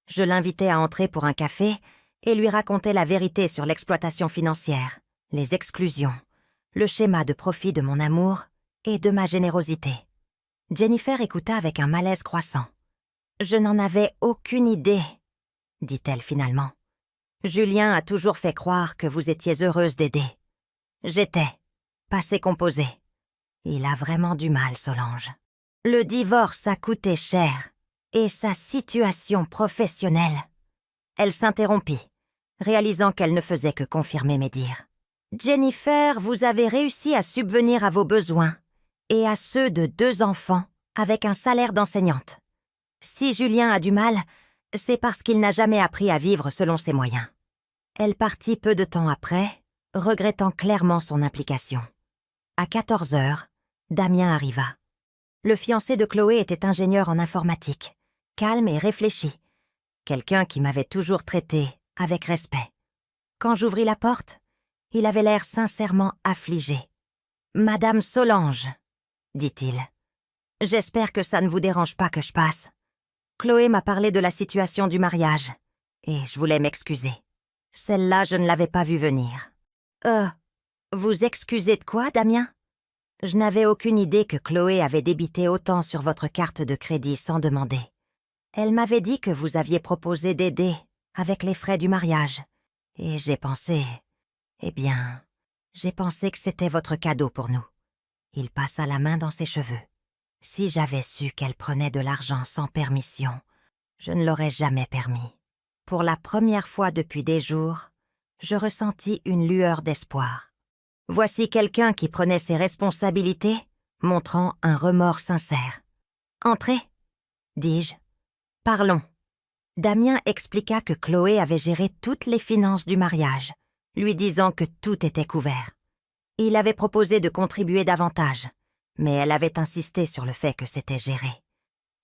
Je l'invitai à entrer pour un café et lui racontai la vérité sur l'exploitation financière, les exclusions, le schéma de profit de mon amour et de ma générosité. Jennifer écouta avec un malaise croissant. « Je n'en avais aucune idée, » dit-elle finalement. « Julien a toujours fait croire que vous étiez heureuse d'aider. J'étais, passé composé. Il a vraiment du mal, Solange. Le divorce a coûté cher, et sa situation professionnelle. » Elle s'interrompit, réalisant qu'elle ne faisait que confirmer mes dires. « Jennifer, vous avez réussi à subvenir à vos besoins et à ceux de 2 enfants avec un salaire d'enseignante. Si Julien a du mal, c'est parce qu'il n'a jamais appris à vivre selon ses moyens. » Elle partit peu de temps après, regrettant clairement son implication. À 14 heures, Damien arriva. Le fiancé de Chloé était ingénieur en informatique, calme et réfléchi, quelqu'un qui m'avait toujours traité avec respect. Quand j'ouvris la porte, il avait l'air sincèrement affligé. « Madame Solange, » dit-il, « j'espère que ça ne vous dérange pas que je passe. Chloé m'a parlé de la situation du mariage, et je voulais m'excuser. Celle-là, je ne l'avais pas vue venir. »« Vous excusez de quoi, Damien? Je n'avais aucune idée que Chloé avait débité autant sur votre carte de crédit sans demander. Elle m'avait dit que vous aviez proposé d'aider avec les frais du mariage. Et j'ai pensé... j'ai pensé que c'était votre cadeau pour nous. » Il passa la main dans ses cheveux. Si j'avais su qu'elle prenait de l'argent sans permission, je ne l'aurais jamais permis. Pour la première fois depuis des jours, je ressentis une lueur d'espoir. Voici quelqu'un qui prenait ses responsabilités, montrant un remords sincère. « Entrez, » dis-je. « Parlons. » Damien expliqua que Chloé avait géré toutes les finances du mariage, lui disant que tout était couvert. Il avait proposé de contribuer davantage, mais elle avait insisté sur le fait que c'était géré.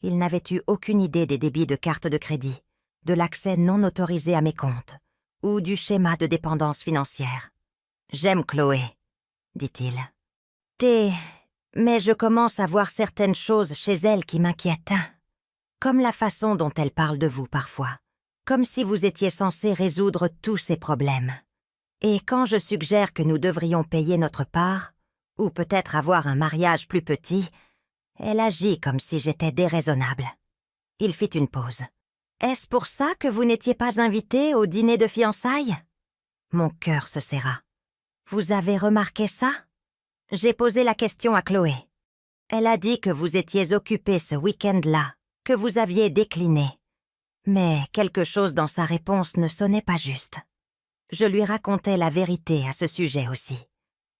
Il n'avait eu aucune idée des débits de carte de crédit, de l'accès non autorisé à mes comptes, ou du schéma de dépendance financière. « J'aime Chloé, » dit-il. « Mais je commence à voir certaines choses chez elle qui m'inquiètent. Comme la façon dont elle parle de vous parfois. Comme si vous étiez censé résoudre tous ces problèmes. Et quand je suggère que nous devrions payer notre part, ou peut-être avoir un mariage plus petit, elle agit comme si j'étais déraisonnable. » Il fit une pause. « Est-ce pour ça que vous n'étiez pas invité au dîner de fiançailles ?» Mon cœur se serra. « Vous avez remarqué ça ?» J'ai posé la question à Chloé. Elle a dit que vous étiez occupé ce week-end-là, que vous aviez décliné. Mais quelque chose dans sa réponse ne sonnait pas juste. Je lui racontais la vérité à ce sujet aussi.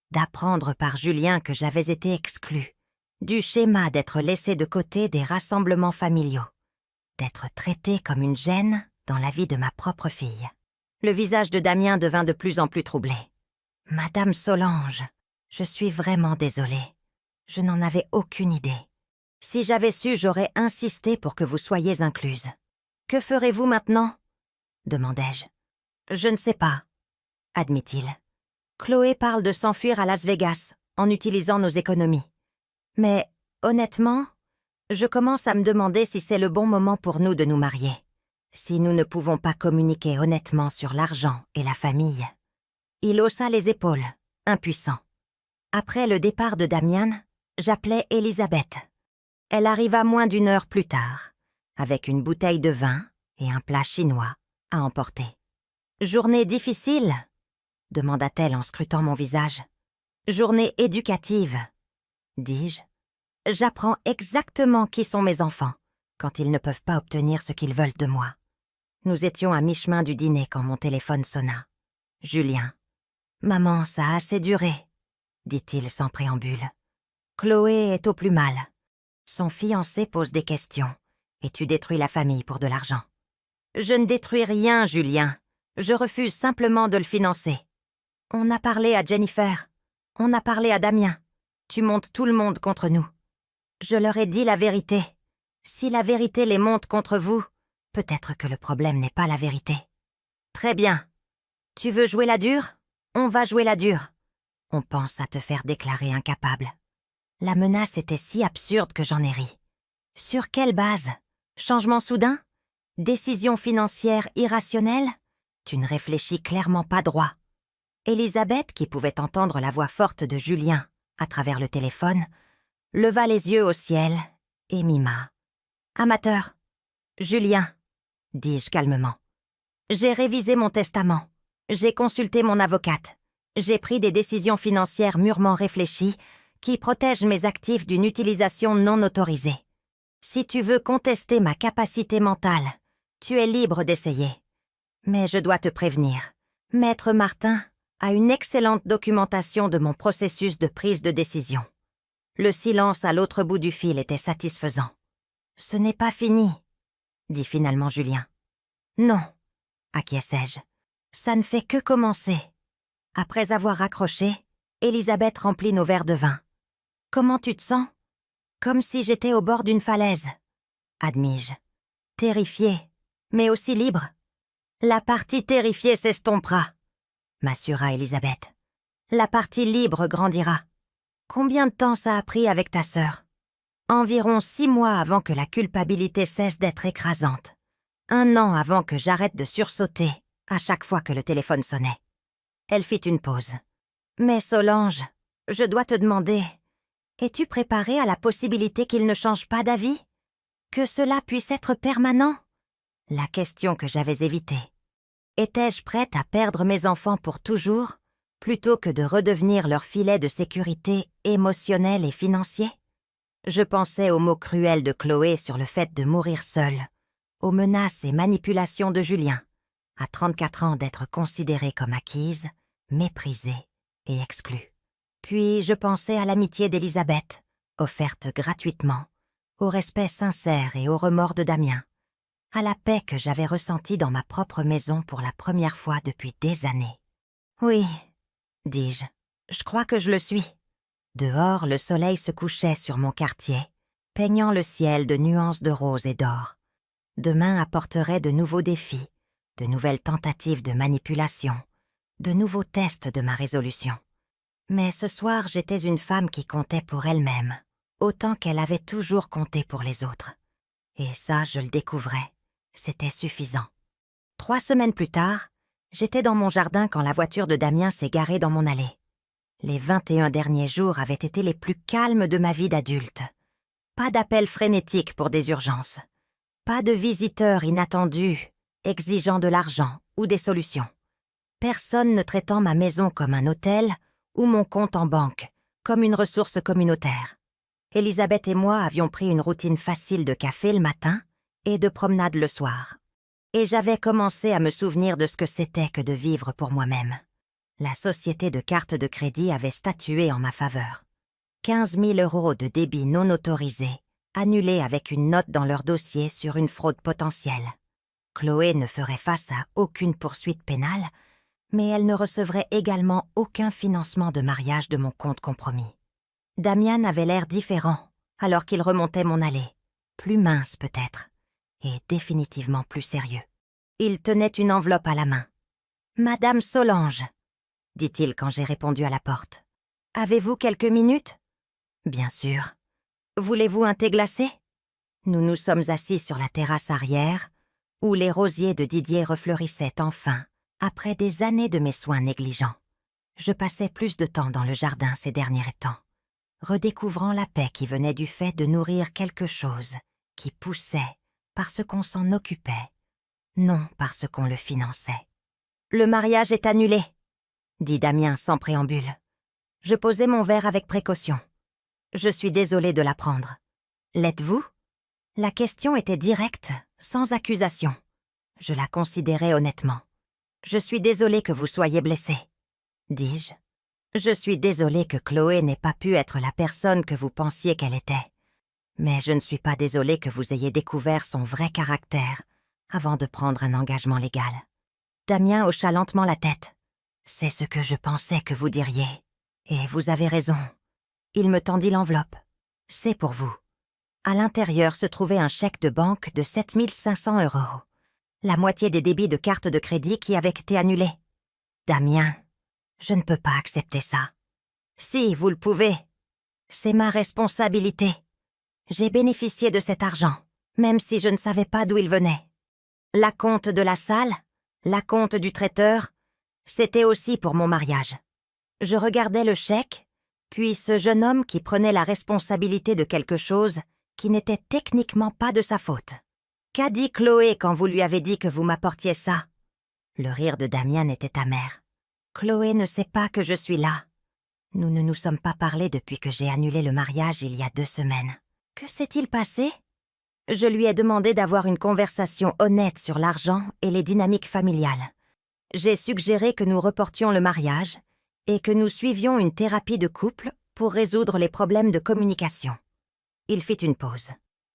D'apprendre par Julien que j'avais été exclue, du schéma d'être laissée de côté des rassemblements familiaux, d'être traitée comme une gêne dans la vie de ma propre fille. Le visage de Damien devint de plus en plus troublé. « Madame Solange, je suis vraiment désolée. Je n'en avais aucune idée. Si j'avais su, j'aurais insisté pour que vous soyez incluse. Que ferez-vous maintenant ?» demandai-je. « Je ne sais pas, » admit-il. Chloé parle de s'enfuir à Las Vegas en utilisant nos économies. Mais, honnêtement, je commence à me demander si c'est le bon moment pour nous de nous marier. Si nous ne pouvons pas communiquer honnêtement sur l'argent et la famille. Il haussa les épaules, impuissant. Après le départ de Damian, j'appelai Elisabeth. Elle arriva moins d'une heure plus tard, avec une bouteille de vin et un plat chinois à emporter. « Journée difficile ?» demanda-t-elle en scrutant mon visage. « Journée éducative », dis-je. « J'apprends exactement qui sont mes enfants, quand ils ne peuvent pas obtenir ce qu'ils veulent de moi. » Nous étions à mi-chemin du dîner quand mon téléphone sonna. Julien. « Maman, ça a assez duré, » dit-il sans préambule. « Chloé est au plus mal. Son fiancé pose des questions, et tu détruis la famille pour de l'argent. »« Je ne détruis rien, Julien. Je refuse simplement de le financer. On a parlé à Jennifer. On a parlé à Damien. Tu montes tout le monde contre nous. Je leur ai dit la vérité. Si la vérité les monte contre vous, peut-être que le problème n'est pas la vérité. Très bien. Tu veux jouer la dure ? On va jouer la dure. On pense à te faire déclarer incapable. » La menace était si absurde que j'en ai ri. Sur quelle base ? Changement soudain ? Décision financière irrationnelle ? Tu ne réfléchis clairement pas droit. Elisabeth, qui pouvait entendre la voix forte de Julien à travers le téléphone, leva les yeux au ciel et mima. « Amateur. Julien, » dis-je calmement. « J'ai révisé mon testament. J'ai consulté mon avocate. J'ai pris des décisions financières mûrement réfléchies qui protègent mes actifs d'une utilisation non autorisée. Si tu veux contester ma capacité mentale, tu es libre d'essayer. Mais je dois te prévenir, Maître Martin a une excellente documentation de mon processus de prise de décision. » Le silence à l'autre bout du fil était satisfaisant. « Ce n'est pas fini, » dit finalement Julien. « Non, » acquiesçai-je. « Ça ne fait que commencer. » Après avoir raccroché, Elisabeth remplit nos verres de vin. « Comment tu te sens ? » « Comme si j'étais au bord d'une falaise, » admis-je. « Terrifiée, mais aussi libre. »« La partie terrifiée s'estompera, » m'assura Elisabeth. « La partie libre grandira. » Combien de temps ça a pris avec ta sœur ? Environ 6 mois avant que la culpabilité cesse d'être écrasante. 1 an avant que j'arrête de sursauter à chaque fois que le téléphone sonnait. Elle fit une pause. « Mais Solange, je dois te demander, es-tu préparée à la possibilité qu'il ne change pas d'avis ? Que cela puisse être permanent ? » La question que j'avais évitée. Étais-je prête à perdre mes enfants pour toujours, plutôt que de redevenir leur filet de sécurité émotionnel et financier ? Je pensais aux mots cruels de Chloé sur le fait de mourir seule, aux menaces et manipulations de Julien, à 34 ans d'être considérée comme acquise, méprisée et exclue. Puis je pensais à l'amitié d'Elisabeth, offerte gratuitement, au respect sincère et au remords de Damien, à la paix que j'avais ressentie dans ma propre maison pour la première fois depuis des années. « Oui, » dis-je, « je crois que je le suis. » Dehors, le soleil se couchait sur mon quartier, peignant le ciel de nuances de rose et d'or. Demain apporterait de nouveaux défis, de nouvelles tentatives de manipulation, de nouveaux tests de ma résolution. Mais ce soir, j'étais une femme qui comptait pour elle-même, autant qu'elle avait toujours compté pour les autres. Et ça, je le découvrais. C'était suffisant. 3 semaines plus tard, j'étais dans mon jardin quand la voiture de Damien s'est garée dans mon allée. Les 21 derniers jours avaient été les plus calmes de ma vie d'adulte. Pas d'appels frénétiques pour des urgences. Pas de visiteurs inattendus, exigeant de l'argent ou des solutions. Personne ne traitant ma maison comme un hôtel ou mon compte en banque comme une ressource communautaire. Elisabeth et moi avions pris une routine facile de café le matin et de promenade le soir. Et j'avais commencé à me souvenir de ce que c'était que de vivre pour moi-même. La société de cartes de crédit avait statué en ma faveur. 15 000 € de débit non autorisé, annulés avec une note dans leur dossier sur une fraude potentielle. Chloé ne ferait face à aucune poursuite pénale, mais elle ne recevrait également aucun financement de mariage de mon compte compromis. Damien avait l'air différent, alors qu'il remontait mon allée. Plus mince peut-être, et définitivement plus sérieux. Il tenait une enveloppe à la main. « Madame Solange », dit-il quand j'ai répondu à la porte. « Avez-vous quelques minutes ?»« Bien sûr. Voulez-vous un thé glacé ?» Nous nous sommes assis sur la terrasse arrière, où les rosiers de Didier refleurissaient enfin, après des années de mes soins négligents. Je passais plus de temps dans le jardin ces derniers temps, redécouvrant la paix qui venait du fait de nourrir quelque chose qui poussait parce qu'on s'en occupait, non parce qu'on le finançait. « Le mariage est annulé », dit Damien sans préambule. Je posai mon verre avec précaution. « Je suis désolée de l'apprendre. L'êtes-vous » La question était directe, sans accusation. Je la considérais honnêtement. « Je suis désolée que vous soyez blessé, » dis-je. « Je suis désolée que Chloé n'ait pas pu être la personne que vous pensiez qu'elle était. Mais je ne suis pas désolée que vous ayez découvert son vrai caractère avant de prendre un engagement légal. » Damien hocha lentement la tête. « C'est ce que je pensais que vous diriez. Et vous avez raison. » Il me tendit l'enveloppe. « C'est pour vous. » À l'intérieur se trouvait un chèque de banque de 7 500 €. La moitié des débits de carte de crédit qui avaient été annulés. « Damien, je ne peux pas accepter ça. »« Si, vous le pouvez. C'est ma responsabilité. J'ai bénéficié de cet argent, même si je ne savais pas d'où il venait. L'acompte de la salle, l'acompte du traiteur, c'était aussi pour mon mariage. » Je regardais le chèque, puis ce jeune homme qui prenait la responsabilité de quelque chose qui n'était techniquement pas de sa faute. « Qu'a dit Chloé quand vous lui avez dit que vous m'apportiez ça ?» Le rire de Damien était amer. « Chloé ne sait pas que je suis là. Nous ne nous sommes pas parlé depuis que j'ai annulé le mariage il y a 2 semaines. Que s'est-il passé ?» Je lui ai demandé d'avoir une conversation honnête sur l'argent et les dynamiques familiales. J'ai suggéré que nous reportions le mariage et que nous suivions une thérapie de couple pour résoudre les problèmes de communication. Il fit une pause.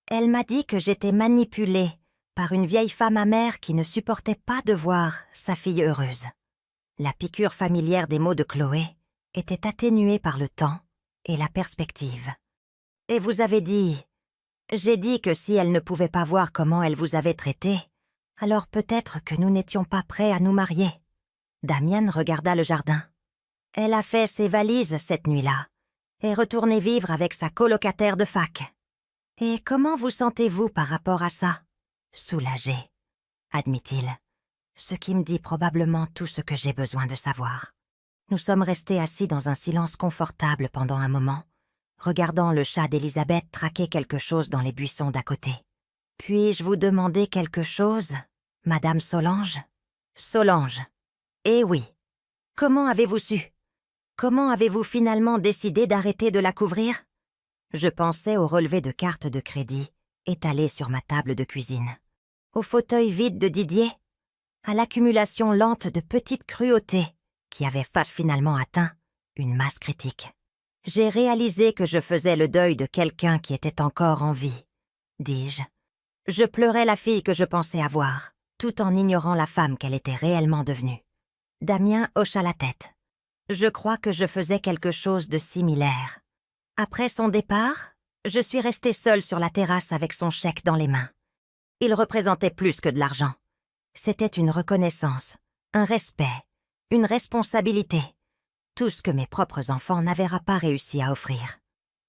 Elle m'a dit que j'étais manipulée par une vieille femme amère qui ne supportait pas de voir sa fille heureuse. La piqûre familière des mots de Chloé était atténuée par le temps et la perspective. « Et vous avez dit... » J'ai dit que si elle ne pouvait pas voir comment elle vous avait traité, alors peut-être que nous n'étions pas prêts à nous marier. Damien regarda le jardin. Elle a fait ses valises cette nuit-là, et retourné vivre avec sa colocataire de fac. Et comment vous sentez-vous par rapport à ça ? Soulagé, admit-il, ce qui me dit probablement tout ce que j'ai besoin de savoir. Nous sommes restés assis dans un silence confortable pendant un moment, regardant le chat d'Elisabeth traquer quelque chose dans les buissons d'à côté. « Puis-je vous demander quelque chose, Madame Solange ?»« Solange. Eh oui. Comment avez-vous su ? Comment avez-vous finalement décidé d'arrêter de la couvrir ?» Je pensais au relevé de carte de crédit étalé sur ma table de cuisine, au fauteuil vide de Didier, à l'accumulation lente de petites cruautés qui avaient finalement atteint une masse critique. J'ai réalisé que je faisais le deuil de quelqu'un qui était encore en vie, dis-je. Je pleurais la fille que je pensais avoir, tout en ignorant la femme qu'elle était réellement devenue. Damien hocha la tête. Je crois que je faisais quelque chose de similaire. Après son départ, Je suis restée seule sur la terrasse avec son chèque dans les mains. Il représentait plus que de l'argent. C'était une reconnaissance, un respect, une responsabilité. Tout ce que mes propres enfants n'avaient pas réussi à offrir.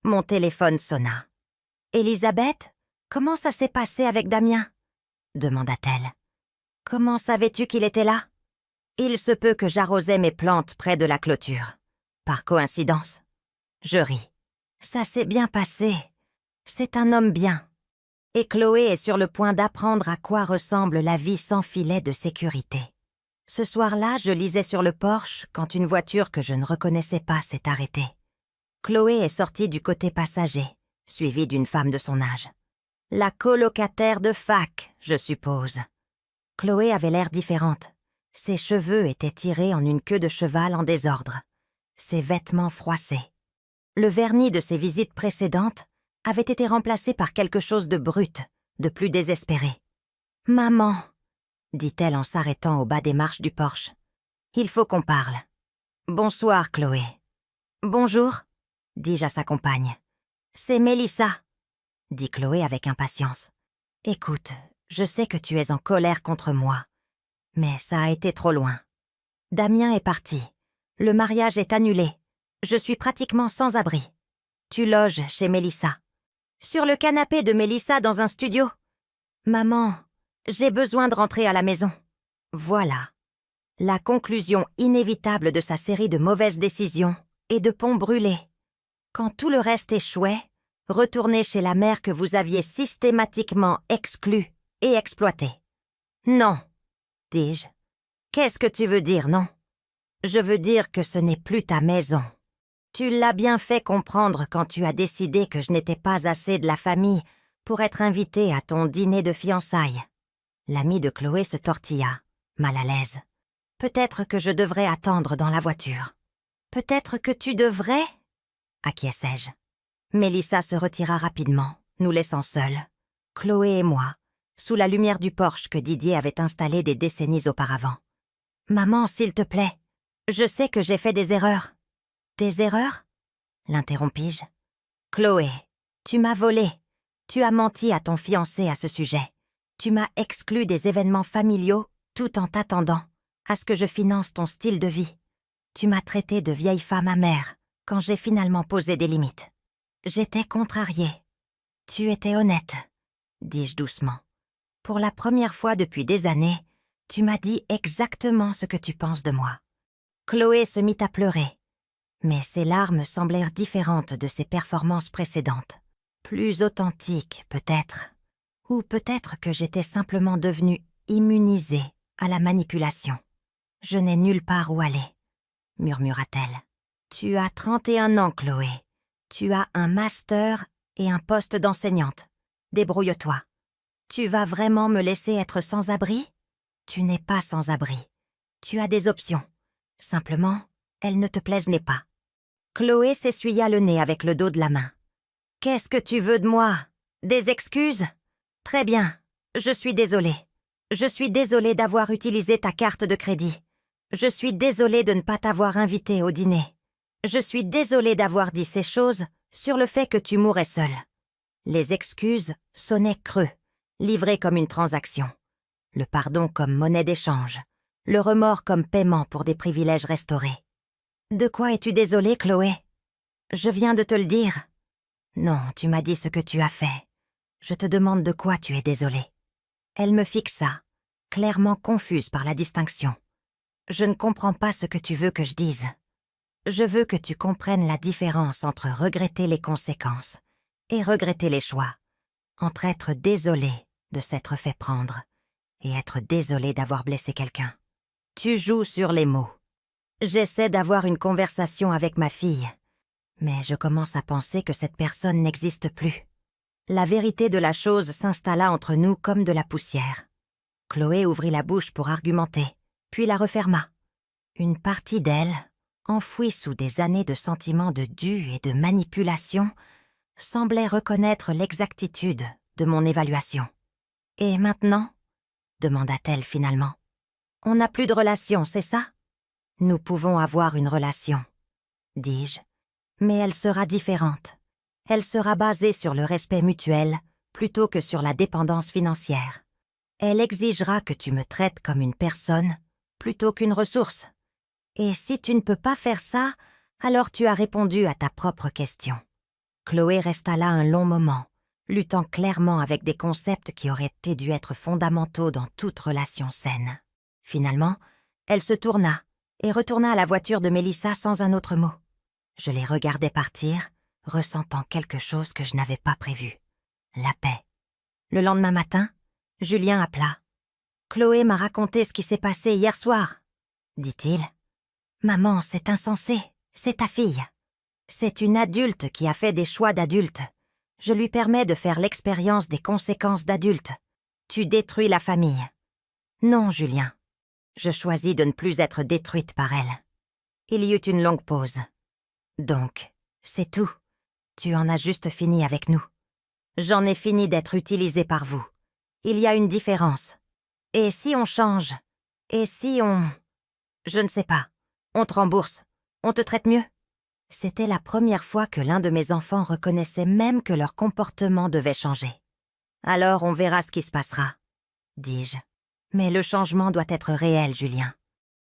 Mon téléphone sonna. « Elisabeth, comment ça s'est passé avec Damien ?» demanda-t-elle. « Comment savais-tu qu'il était là ?» Il se peut que j'arrosais mes plantes près de la clôture. Par coïncidence. Je ris. Ça s'est bien passé. C'est un homme bien. Et Chloé est sur le point d'apprendre à quoi ressemble la vie sans filet de sécurité. Ce soir-là, je lisais sur le porche quand une voiture que je ne reconnaissais pas s'est arrêtée. Chloé est sortie du côté passager, suivie d'une femme de son âge. La colocataire de fac, je suppose. Chloé avait l'air différente. Ses cheveux étaient tirés en une queue de cheval en désordre. Ses vêtements froissés. Le vernis de ses visites précédentes avait été remplacé par quelque chose de brut, de plus désespéré. « Maman !» dit-elle en s'arrêtant au bas des marches du porche. « Il faut qu'on parle. »« Bonsoir, Chloé. »« Bonjour » dis-je à sa compagne. « C'est Mélissa » dit Chloé avec impatience. « Écoute, je sais que tu es en colère contre moi, mais ça a été trop loin. Damien est parti. Le mariage est annulé. Je suis pratiquement sans abri. Tu loges chez Mélissa. Sur le canapé de Mélissa dans un studio. Maman, j'ai besoin de rentrer à la maison. Voilà. La conclusion inévitable de sa série de mauvaises décisions et de ponts brûlés. Quand tout le reste échouait, retournez chez la mère que vous aviez systématiquement exclue et exploitée. Non, dis-je. Qu'est-ce que tu veux dire, non? Je veux dire que ce n'est plus ta maison. Tu l'as bien fait comprendre quand tu as décidé que je n'étais pas assez de la famille pour être invitée à ton dîner de fiançailles. L'ami de Chloé se tortilla, mal à l'aise. Peut-être que je devrais attendre dans la voiture. Peut-être que tu devrais, acquiesçai-je. Mélissa se retira rapidement, nous laissant seuls, Chloé et moi, sous la lumière du porche que Didier avait installé des décennies auparavant. « Maman, s'il te plaît, je sais que j'ai fait des erreurs. »« Des erreurs ?» l'interrompis-je. « Chloé, tu m'as volé. Tu as menti à ton fiancé à ce sujet. Tu m'as exclu des événements familiaux tout en t'attendant à ce que je finance ton style de vie. Tu m'as traité de vieille femme amère quand j'ai finalement posé des limites. J'étais contrariée. Tu étais honnête, dis-je doucement. Pour la première fois depuis des années, tu m'as dit exactement ce que tu penses de moi. » Chloé se mit à pleurer, mais ses larmes semblèrent différentes de ses performances précédentes. Plus authentiques, peut-être. Ou peut-être que j'étais simplement devenue immunisée à la manipulation. « Je n'ai nulle part où aller, » murmura-t-elle. « Tu as 31 ans, Chloé. Tu as un master et un poste d'enseignante. Débrouille-toi. Tu vas vraiment me laisser être sans abri? Tu n'es pas sans abri. Tu as des options. Simplement, elles ne te plaisent pas. » Chloé s'essuya le nez avec le dos de la main. « Qu'est-ce que tu veux de moi? Des excuses? Très bien, je suis désolée. Je suis désolée d'avoir utilisé ta carte de crédit. Je suis désolée de ne pas t'avoir invitée au dîner. Je suis désolée d'avoir dit ces choses sur le fait que tu mourrais seule. » Les excuses sonnaient creux, livrés comme une transaction. Le pardon comme monnaie d'échange. Le remords comme paiement pour des privilèges restaurés. « De quoi es-tu désolée, Chloé? Je viens de te le dire. » « Non, tu m'as dit ce que tu as fait. Je te demande de quoi tu es désolée. » Elle me fixa, clairement confuse par la distinction. « Je ne comprends pas ce que tu veux que je dise. Je veux que tu comprennes la différence entre regretter les conséquences et regretter les choix, entre être désolé de s'être fait prendre et être désolé d'avoir blessé quelqu'un. Tu joues sur les mots. J'essaie d'avoir une conversation avec ma fille, mais je commence à penser que cette personne n'existe plus. » La vérité de la chose s'installa entre nous comme de la poussière. Chloé ouvrit la bouche pour argumenter, puis la referma. Une partie d'elle, enfouie sous des années de sentiments de dû et de manipulation, semblait reconnaître l'exactitude de mon évaluation. « Et maintenant ?» demanda-t-elle finalement. « On n'a plus de relation, c'est ça? » « Nous pouvons avoir une relation, dis-je, mais elle sera différente. Elle sera basée sur le respect mutuel plutôt que sur la dépendance financière. Elle exigera que tu me traites comme une personne plutôt qu'une ressource. Et si tu ne peux pas faire ça, alors tu as répondu à ta propre question. » Chloé resta là un long moment, luttant clairement avec des concepts qui auraient dû être fondamentaux dans toute relation saine. Finalement, elle se tourna et retourna à la voiture de Mélissa sans un autre mot. Je les regardais partir, ressentant quelque chose que je n'avais pas prévu. La paix. Le lendemain matin, Julien appela. « Chloé m'a raconté ce qui s'est passé hier soir, » dit-il. « Maman, c'est insensé, c'est ta fille. C'est une adulte qui a fait des choix d'adulte. Je lui permets de faire l'expérience des conséquences d'adulte. Tu détruis la famille. » « Non, Julien. Je choisis de ne plus être détruite par elle. » Il y eut une longue pause. « Donc, c'est tout. Tu en as juste fini avec nous. J'en ai fini d'être utilisée par vous. Il y a une différence. Et si on change? Et si on... Je ne sais pas. On te rembourse. On te traite mieux. » C'était la première fois que l'un de mes enfants reconnaissait même que leur comportement devait changer. « Alors on verra ce qui se passera, » dis-je. Mais le changement doit être réel, Julien.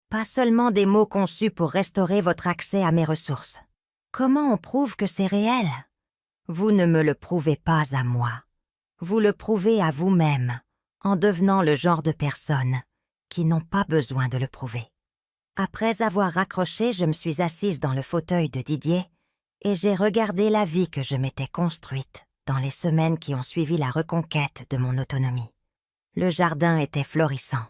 Pas seulement des mots conçus pour restaurer votre accès à mes ressources. Comment on prouve que c'est réel? Vous ne me le prouvez pas à moi. Vous le prouvez à vous-même, en devenant le genre de personnes qui n'ont pas besoin de le prouver. Après avoir raccroché, je me suis assise dans le fauteuil de Didier et j'ai regardé la vie que je m'étais construite dans les semaines qui ont suivi la reconquête de mon autonomie. Le jardin était florissant.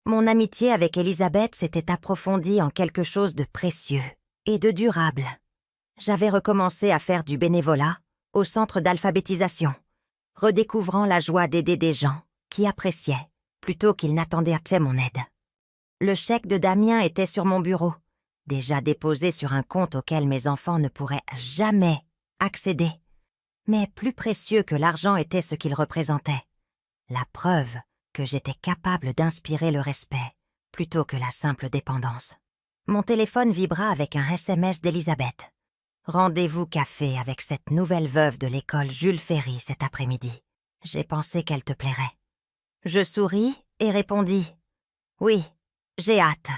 Mon amitié avec Elisabeth s'était approfondie en quelque chose de précieux et de durable. J'avais recommencé à faire du bénévolat au centre d'alphabétisation, redécouvrant la joie d'aider des gens qui appréciaient plutôt qu'ils n'attendaient mon aide. Le chèque de Damien était sur mon bureau, déjà déposé sur un compte auquel mes enfants ne pourraient jamais accéder. Mais plus précieux que l'argent était ce qu'il représentait. La preuve que j'étais capable d'inspirer le respect plutôt que la simple dépendance. Mon téléphone vibra avec un SMS d'Elisabeth. « Rendez-vous café avec cette nouvelle veuve de l'école Jules Ferry cet après-midi. J'ai pensé qu'elle te plairait. » Je souris et répondis « Oui, j'ai hâte. »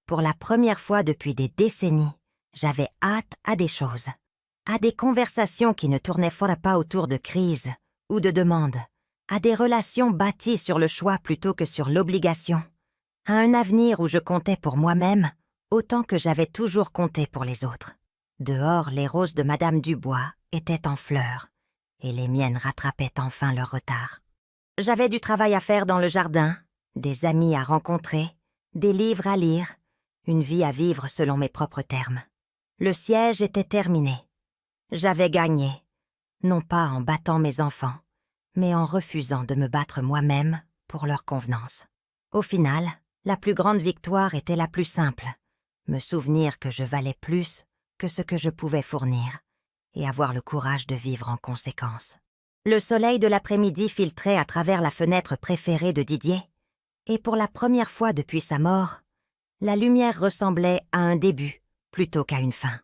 Pour la première fois depuis des décennies, j'avais hâte à des choses. À des conversations qui ne tournaient pas autour de crises ou de demandes. À des relations bâties sur le choix plutôt que sur l'obligation, à un avenir où je comptais pour moi-même autant que j'avais toujours compté pour les autres. Dehors, les roses de Madame Dubois étaient en fleurs, et les miennes rattrapaient enfin leur retard. J'avais du travail à faire dans le jardin, des amis à rencontrer, des livres à lire, une vie à vivre selon mes propres termes. Le siège était terminé. J'avais gagné, non pas en battant mes enfants, mais en refusant de me battre moi-même pour leur convenance. Au final, la plus grande victoire était la plus simple, me souvenir que je valais plus que ce que je pouvais fournir, et avoir le courage de vivre en conséquence. Le soleil de l'après-midi filtrait à travers la fenêtre préférée de Didier, et pour la première fois depuis sa mort, la lumière ressemblait à un début plutôt qu'à une fin.